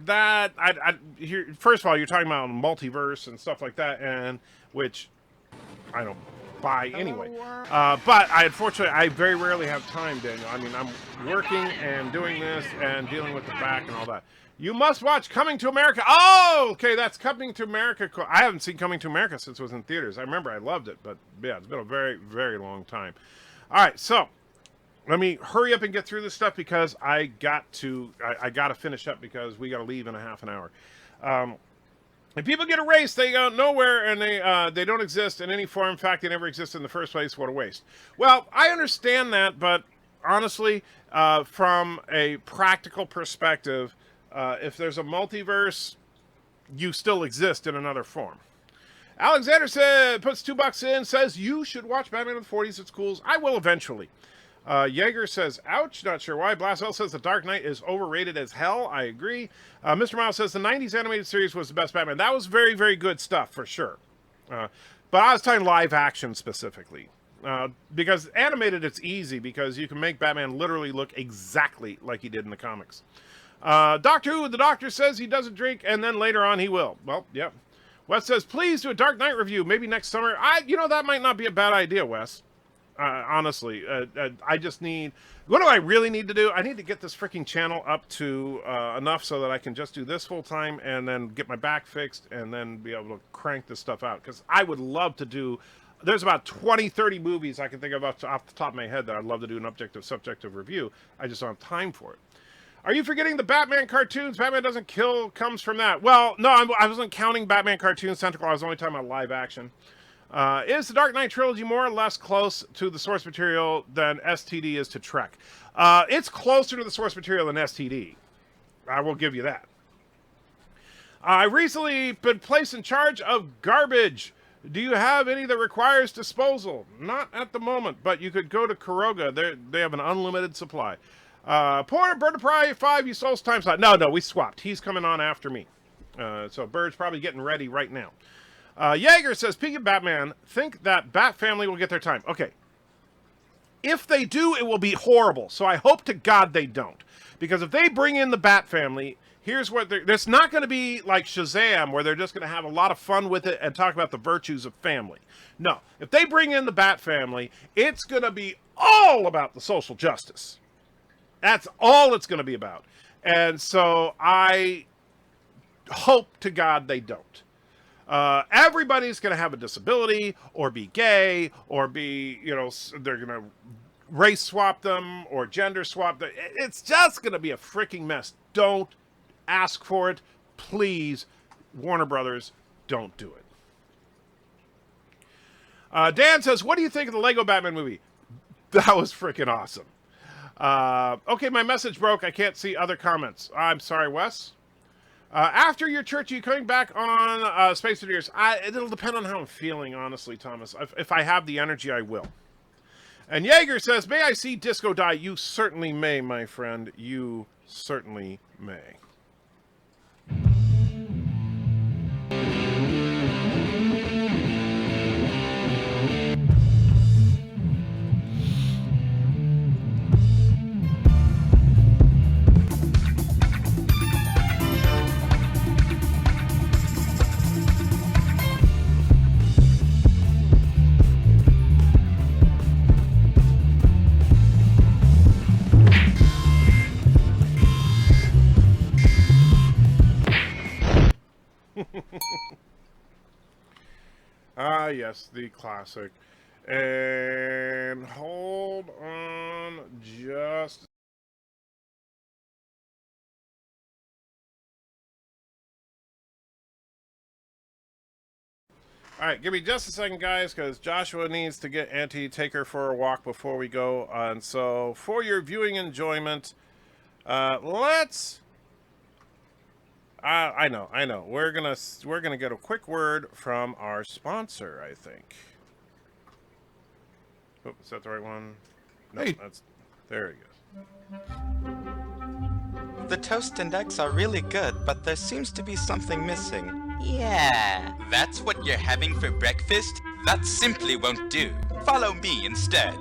that first of all, you're talking about multiverse and stuff like that, and which I don't buy anyway. But unfortunately, I very rarely have time, Daniel. I mean, I'm working and doing this and dealing with the back and all that. You must watch Coming to America. Oh, okay, that's Coming to America. I haven't seen Coming to America since it was in theaters. I remember I loved it, but yeah, it's been a very, very long time. All right, so let me hurry up and get through this stuff because I got to finish up because we got to leave in a half an hour. If people get erased, they go nowhere and they don't exist in any form. In fact, they never existed in the first place. What a waste. Well, I understand that, but honestly, from a practical perspective, if there's a multiverse, you still exist in another form. Alexander puts $2 in, says you should watch Batman in the 40s at schools. I will eventually. Jaeger says, ouch, not sure why. Blaswell says The Dark Knight is overrated as hell. I agree. Mr. Miles says the 90s animated series was the best Batman. That was very, very good stuff, for sure. But I was talking live action specifically. Because animated, it's easy because you can make Batman literally look exactly like he did in the comics. Doctor Who, the doctor says he doesn't drink, and then later on he will. Well, yep. Wes says, please do a Dark Knight review, maybe next summer. That might not be a bad idea, Wes. Honestly, I just need... What do I really need to do? I need to get this freaking channel up to enough so that I can just do this full time and then get my back fixed and then be able to crank this stuff out. Because I would love to do... There's about 20, 30 movies I can think of off the top of my head that I'd love to do an subjective review. I just don't have time for it. Are you forgetting the Batman cartoons? Batman Doesn't Kill comes from that. Well, no, I wasn't counting Batman cartoons tentacle. I was only talking about live action. Is the Dark Knight trilogy more or less close to the source material than STD is to Trek? It's closer to the source material than STD. I will give you that. I've recently been placed in charge of garbage. Do you have any that requires disposal? Not at the moment, but you could go to Kuroga. They have an unlimited supply. Porter, BIRDOPREY 5, you stole time slot. No, we swapped. He's coming on after me. So Bird's probably getting ready right now. Jaeger says, speaking of Batman, think that Bat Family will get their time. Okay. If they do, it will be horrible. So I hope to God they don't. Because if they bring in the Bat Family, here's what there's not going to be like Shazam, where they're just going to have a lot of fun with it and talk about the virtues of family. No. If they bring in the Bat Family, it's going to be all about the social justice. That's all it's going to be about. And so I hope to God they don't. Everybody's going to have a disability or be gay or be, they're going to race swap them or gender swap them. It's just going to be a freaking mess. Don't ask for it. Please, Warner Brothers, don't do it. Dan says, what do you think of the Lego Batman movie? That was freaking awesome. Okay, my message broke. I can't see other comments. I'm sorry, Wes. After your church, are you coming back on Space Invaders? It'll depend on how I'm feeling, honestly, Thomas. If I have the energy, I will. And Jaeger says, may I see Disco die? You certainly may, my friend. You certainly may. Yes, the classic. And hold on just All right, give me just a second, guys, because Joshua needs to get Auntie, take her for a walk before we go. And so, for your viewing enjoyment, let's. I know. We're gonna get a quick word from our sponsor. I think. Oh, is that the right one? No, Hey. there he goes. The toast and eggs are really good, but there seems to be something missing. Yeah. That's what you're having for breakfast? That simply won't do. Follow me instead.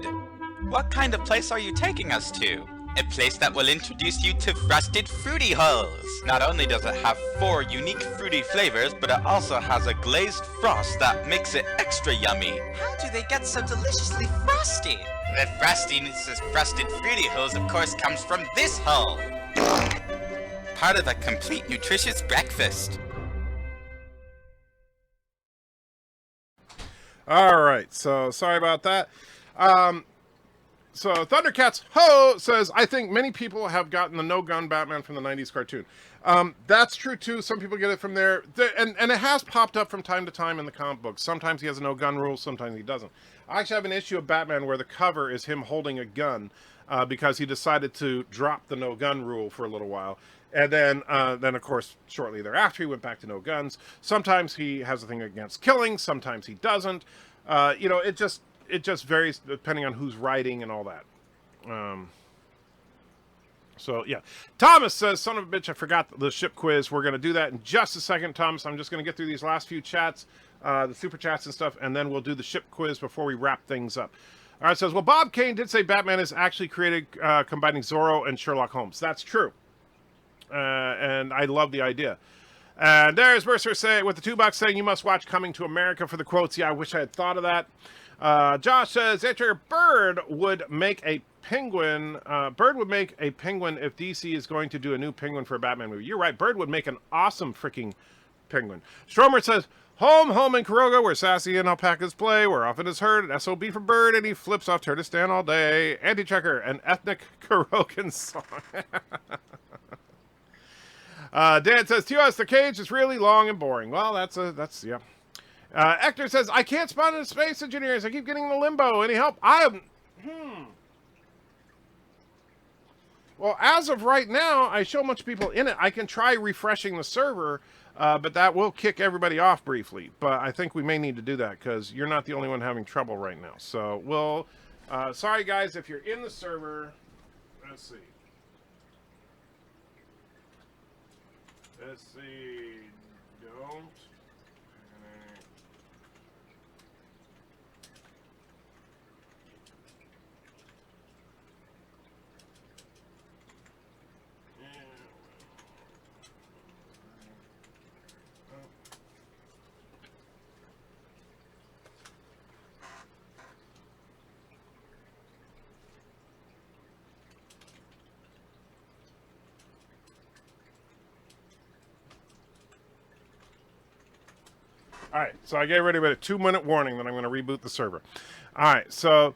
What kind of place are you taking us to? A place that will introduce you to Frosted Fruity Hulls. Not only does it have 4 unique fruity flavors, but it also has a glazed frost that makes it extra yummy. How do they get so deliciously frosty? The frostiness of Frosted Fruity Hulls, of course, comes from this hull. Part of a complete nutritious breakfast. All right, so sorry about that. So Thundercats Ho says, I think many people have gotten the no-gun Batman from the 90s cartoon. That's true, too. Some people get it from there. And it has popped up from time to time in the comic books. Sometimes he has a no-gun rule, sometimes he doesn't. I actually have an issue of Batman where the cover is him holding a gun because he decided to drop the no-gun rule for a little while. And then, of course, shortly thereafter, he went back to no guns. Sometimes he has a thing against killing. Sometimes he doesn't. It just varies depending on who's writing and all that. So, yeah. Thomas says, son of a bitch, I forgot the ship quiz. We're going to do that in just a second, Thomas. I'm just going to get through these last few chats, the super chats and stuff, and then we'll do the ship quiz before we wrap things up. All right, it says, well, Bob Kane did say Batman is actually created combining Zorro and Sherlock Holmes. That's true. And I love the idea. And there's Mercer with the $2 saying you must watch Coming to America for the quotes. Yeah, I wish I had thought of that. Josh says, Bird would make a penguin. Bird would make a penguin if DC is going to do a new penguin for a Batman movie. You're right. Bird would make an awesome freaking penguin. Stromer says, home in Kuroga where Sassy and alpacas play, where often is heard an SOB for Bird, and he flips off Turdistan all day. Anti-checker, an ethnic Kurogan song. Dan says, to us, the cage is really long and boring. Well, yeah. Hector says, I can't spawn into Space Engineers. I keep getting in the limbo. Any help? Well, as of right now, I show a bunch of people in it. I can try refreshing the server, but that will kick everybody off briefly. But I think we may need to do that because you're not the only one having trouble right now. So we'll, sorry guys, if you're in the server, let's see. Don't. All right, so I gave everybody a 2-minute warning that I'm going to reboot the server. All right, so,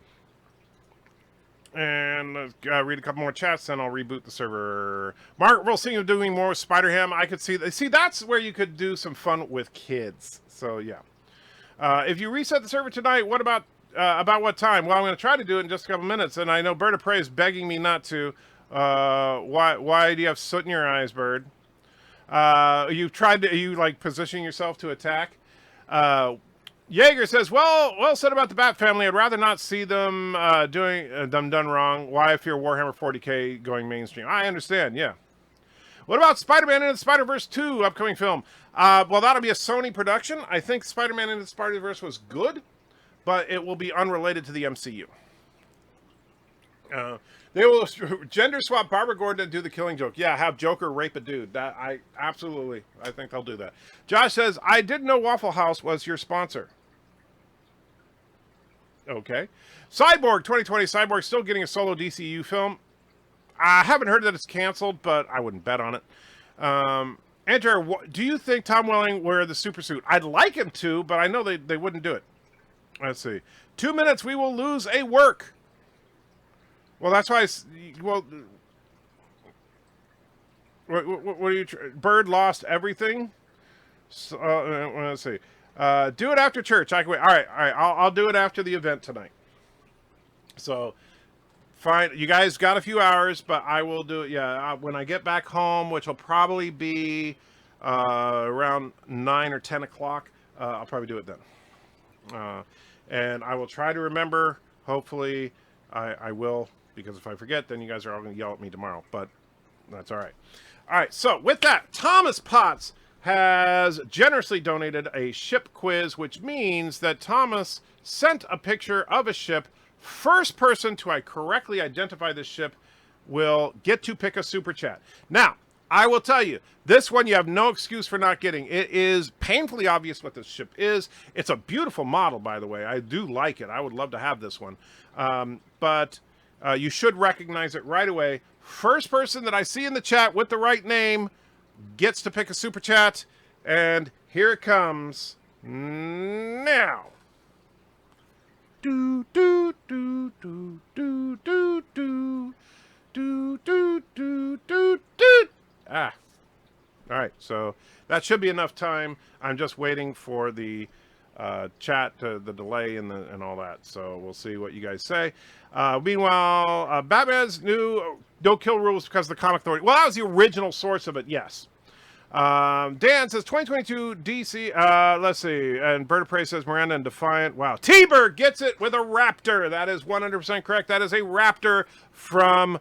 and let's read a couple more chats, then I'll reboot the server. Mark, we'll see you doing more with Spider-Ham. I could see, that's where you could do some fun with kids. So, yeah. If you reset the server tonight, what about what time? Well, I'm going to try to do it in just a couple minutes, and I know BIRDOPREY is begging me not to. Why do you have soot in your eyes, Bird? You positioning yourself to attack? Jaeger says, well said about the Bat family. I'd rather not see them them done wrong. Why if you're Warhammer 40K going mainstream? I understand, yeah. What about Spider-Man into the Spider-Verse 2 upcoming film? Well, that'll be a Sony production. I think Spider-Man into the Spider-Verse was good, but it will be unrelated to the MCU. They will gender swap Barbara Gordon to do the Killing Joke. Yeah, have Joker rape a dude. I think they'll do that. Josh says, I didn't know Waffle House was your sponsor. Okay. Cyborg 2020. Cyborg still getting a solo DCU film. I haven't heard that it's canceled, but I wouldn't bet on it. Enter, do you think Tom Welling wear the super suit? I'd like him to, but I know they wouldn't do it. Let's see. 2 minutes, we will lose a work. Well, that's why. What are you? Bird lost everything. So, let's see. Do it after church. I can wait. All right. I'll do it after the event tonight. So, fine. You guys got a few hours, but I will do it. Yeah, when I get back home, which will probably be around 9 or 10 o'clock. I'll probably do it then. And I will try to remember. Hopefully, I will, because if I forget, then you guys are all going to yell at me tomorrow. But that's all right. All right. So with that, Thomas Potts has generously donated a ship quiz, which means that Thomas sent a picture of a ship. First person to correctly identify this ship will get to pick a super chat. Now, I will tell you, this one you have no excuse for not getting. It is painfully obvious what this ship is. It's a beautiful model, by the way. I do like it. I would love to have this one. But you should recognize it right away. First person that I see in the chat with the right name gets to pick a super chat. And here it comes now. Do do do do do do do do do do do do. Ah, all right. So that should be enough time. I'm just waiting for the chat, the delay, and all that. So we'll see what you guys say. Meanwhile, Batman's new no kill rules because of the comic authority. Well, that was the original source of it. Yes. Dan says 2022 DC. Let's see. And BIRDOPREY says Miranda and Defiant. Wow. T-Bird gets it with a Raptor. That is 100% correct. That is a Raptor from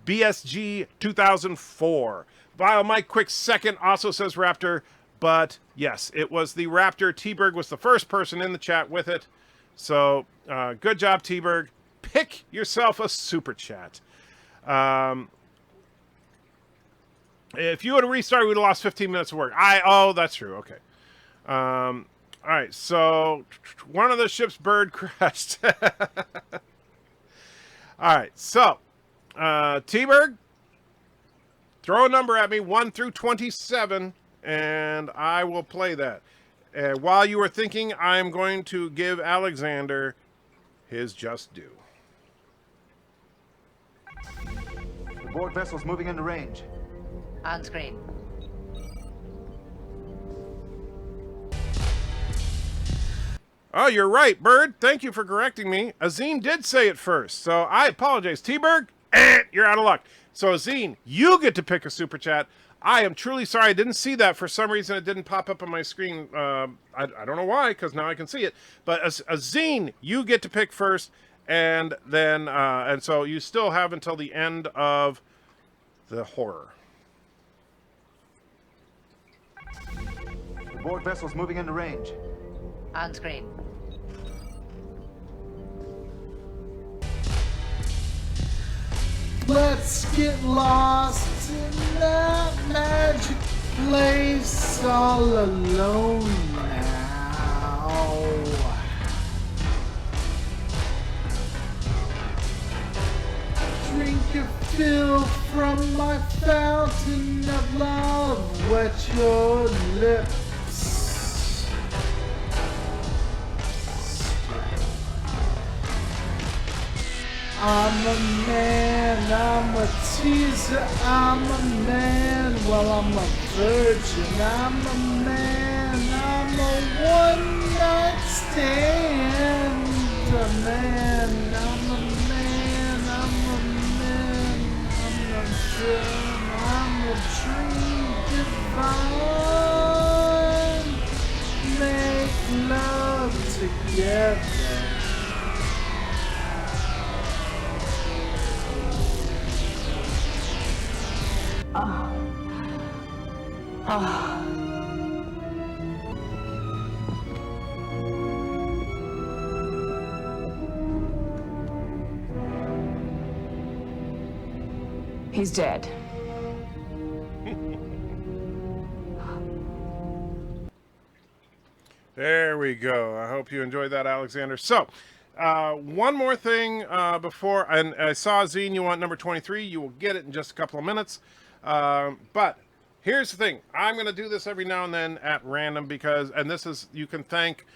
BSG 2004. Bio Mike Quick Second also says Raptor. But yes, it was the Raptor. T-Berg was the first person in the chat with it. So good job, T-Berg. Pick yourself a super chat. If you would have restarted, we would have lost 15 minutes of work. Oh, that's true. Okay. All right. So one of the ship's bird crashed. All right. So T-Berg, throw a number at me, 1 through 27, and I will play that. And while you are thinking, I'm going to give Alexander his just due. The board vessel's moving into range. On screen. Oh, you're right, Bird. Thank you for correcting me. Azine did say it first, so I apologize. T-Berg, you're out of luck. So, Azine, you get to pick a super chat. I am truly sorry. I didn't see that. For some reason, it didn't pop up on my screen. I don't know why, because now I can see it. But, Azine, you get to pick first, and then, and so you still have until the end of the horror. The board vessel's moving into range. On screen. Let's get lost in that magic place all alone now. Drink your fill from my fountain of love, wet your lips. I'm a man, I'm a teaser, I'm a man, well I'm a virgin, I'm a man, I'm a one-night stand, a man, I'm a man, I'm a man, I'm a dream, I'm a dream divine, make love together. He's dead. There we go. I hope you enjoyed that, Alexander. So, one more thing before, and I saw Zine, you want number 23. You will get it in just a couple of minutes. But here's the thing. I'm going to do this every now and then at random because, and this is, you can thank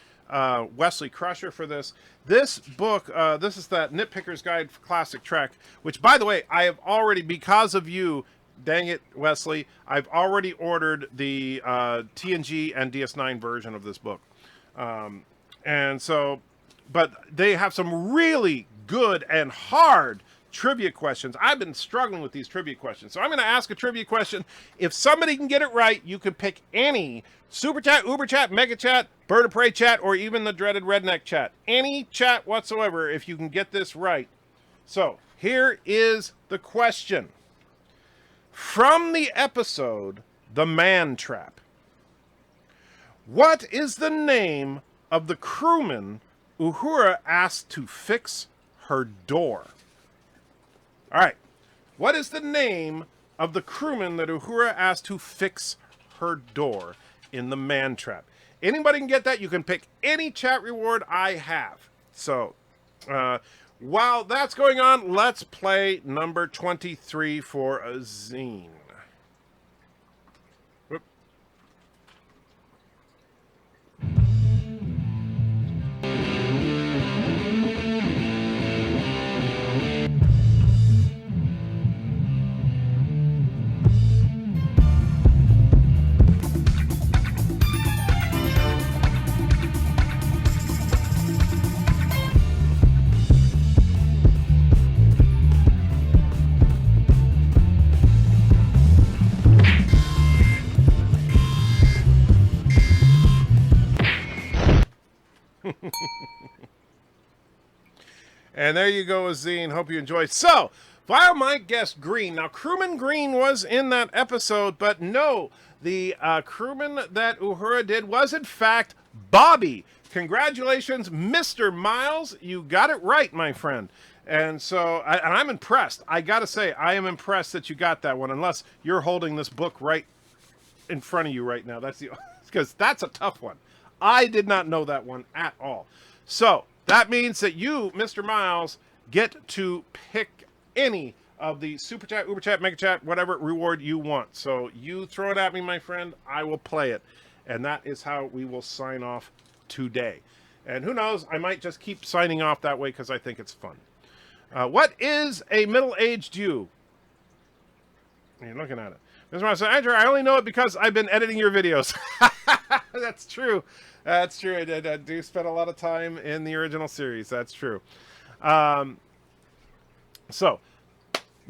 Wesley Crusher for this. This book, this is that Nitpicker's Guide for Classic Trek, which, by the way, I have already, because of you, dang it, Wesley, I've already ordered the TNG and DS9 version of this book. And so, but they have some really good and hard trivia questions. I've been struggling with these trivia questions. So I'm going to ask a trivia question. If somebody can get it right, you can pick any Super Chat, Uber Chat, Mega Chat, Bird-of-Prey chat, or even the dreaded Redneck chat. Any chat whatsoever if you can get this right. So here is the question. From the episode, The Man Trap, what is the name of the crewman Uhura asked to fix her door? All right. What is the name of the crewman that Uhura asked to fix her door in The Man Trap? Anybody can get that. You can pick any chat reward I have. So, while that's going on, let's play number 23 for a zine. Whoop. And there you go, Azine. Hope you enjoyed. So, while my guest Green, now crewman Green was in that episode, but no, the crewman that Uhura did was in fact Bobby. Congratulations, Mr. Miles. You got it right, my friend. And so, I'm impressed. I gotta say, I am impressed that you got that one, unless you're holding this book right in front of you right now. That's the, because that's a tough one. I did not know that one at all. So, that means that you, Mr. Miles, get to pick any of the Super Chat, Uber Chat, Mega Chat, whatever reward you want. So you throw it at me, my friend. I will play it. And that is how we will sign off today. And who knows, I might just keep signing off that way because I think it's fun. What is a middle-aged you? You're looking at it. Mr. Miles said, Andrew, I only know it because I've been editing your videos. That's true. That's true. I do spend a lot of time in the original series. That's true. So,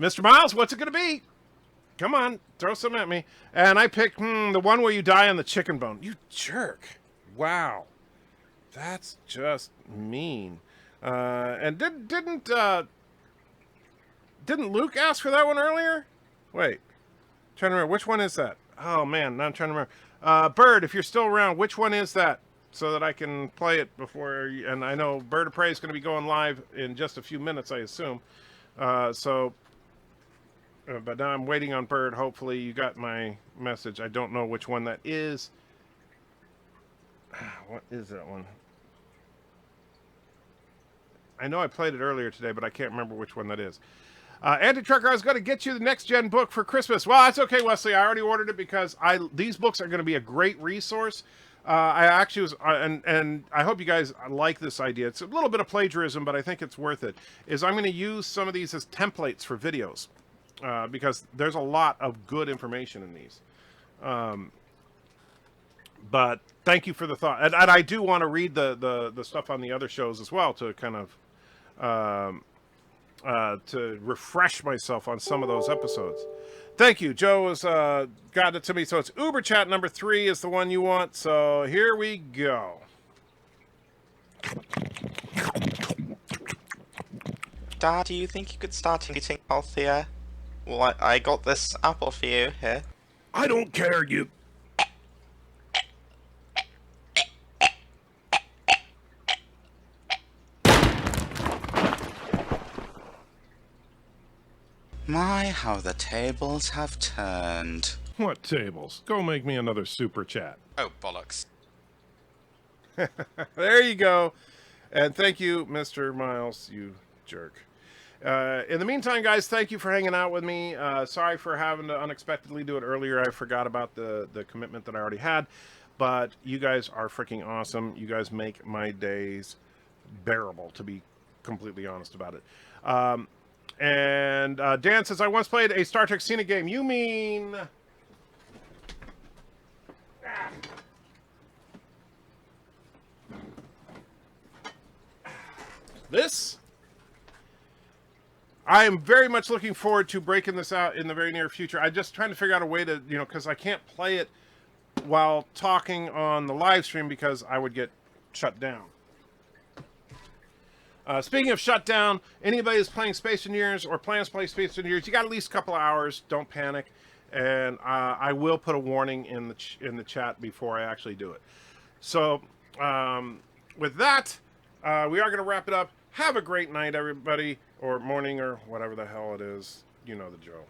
Mr. Miles, what's it going to be? Come on, throw some at me. And I picked the one where you die on the chicken bone. You jerk. Wow. That's just mean. And didn't Luke ask for that one earlier? Wait. I'm trying to remember. Which one is that? Oh, man. Now I'm trying to remember. Bird, if you're still around, which one is that? So that I can play it before, and I know Bird-of-Prey is going to be going live in just a few minutes, I assume. But now I'm waiting on Bird. Hopefully you got my message. I don't know which one that is. What is that one? I know I played it earlier today, but I can't remember which one that is. Andy Trucker, I was going to get you the next gen book for Christmas. Well, that's okay, Wesley. I already ordered it because these books are going to be a great resource. I actually was, and I hope you guys like this idea. It's a little bit of plagiarism, but I think it's worth it. Is I'm going to use some of these as templates for videos because there's a lot of good information in these. But thank you for the thought, and I do want to read the stuff on the other shows as well to kind of to refresh myself on some of those episodes. Thank you. Joe has got it to me. So it's Uber Chat number 3 is the one you want. So here we go. Dad, do you think you could start eating healthier? Well, I got this apple for you here. I don't care, you. My, how the tables have turned. What tables? Go make me another Super Chat. Oh, bollocks. There you go. And thank you, Mr. Miles, you jerk. In the meantime, guys, thank you for hanging out with me. Sorry for having to unexpectedly do it earlier. I forgot about the commitment that I already had. But you guys are freaking awesome. You guys make my days bearable, to be completely honest about it. And Dan says, I once played a Star Trek Cena game. You mean... this. I am very much looking forward to breaking this out in the very near future. I'm just trying to figure out a way to, you know, because I can't play it while talking on the live stream because I would get shut down. Speaking of shut down, anybody who's playing Space Engineers or plans to play Space Engineers, you got at least a couple of hours. Don't panic, and I will put a warning in the chat before I actually do it. So with that, we are going to wrap it up. Have a great night, everybody, or morning, or whatever the hell it is. You know the drill.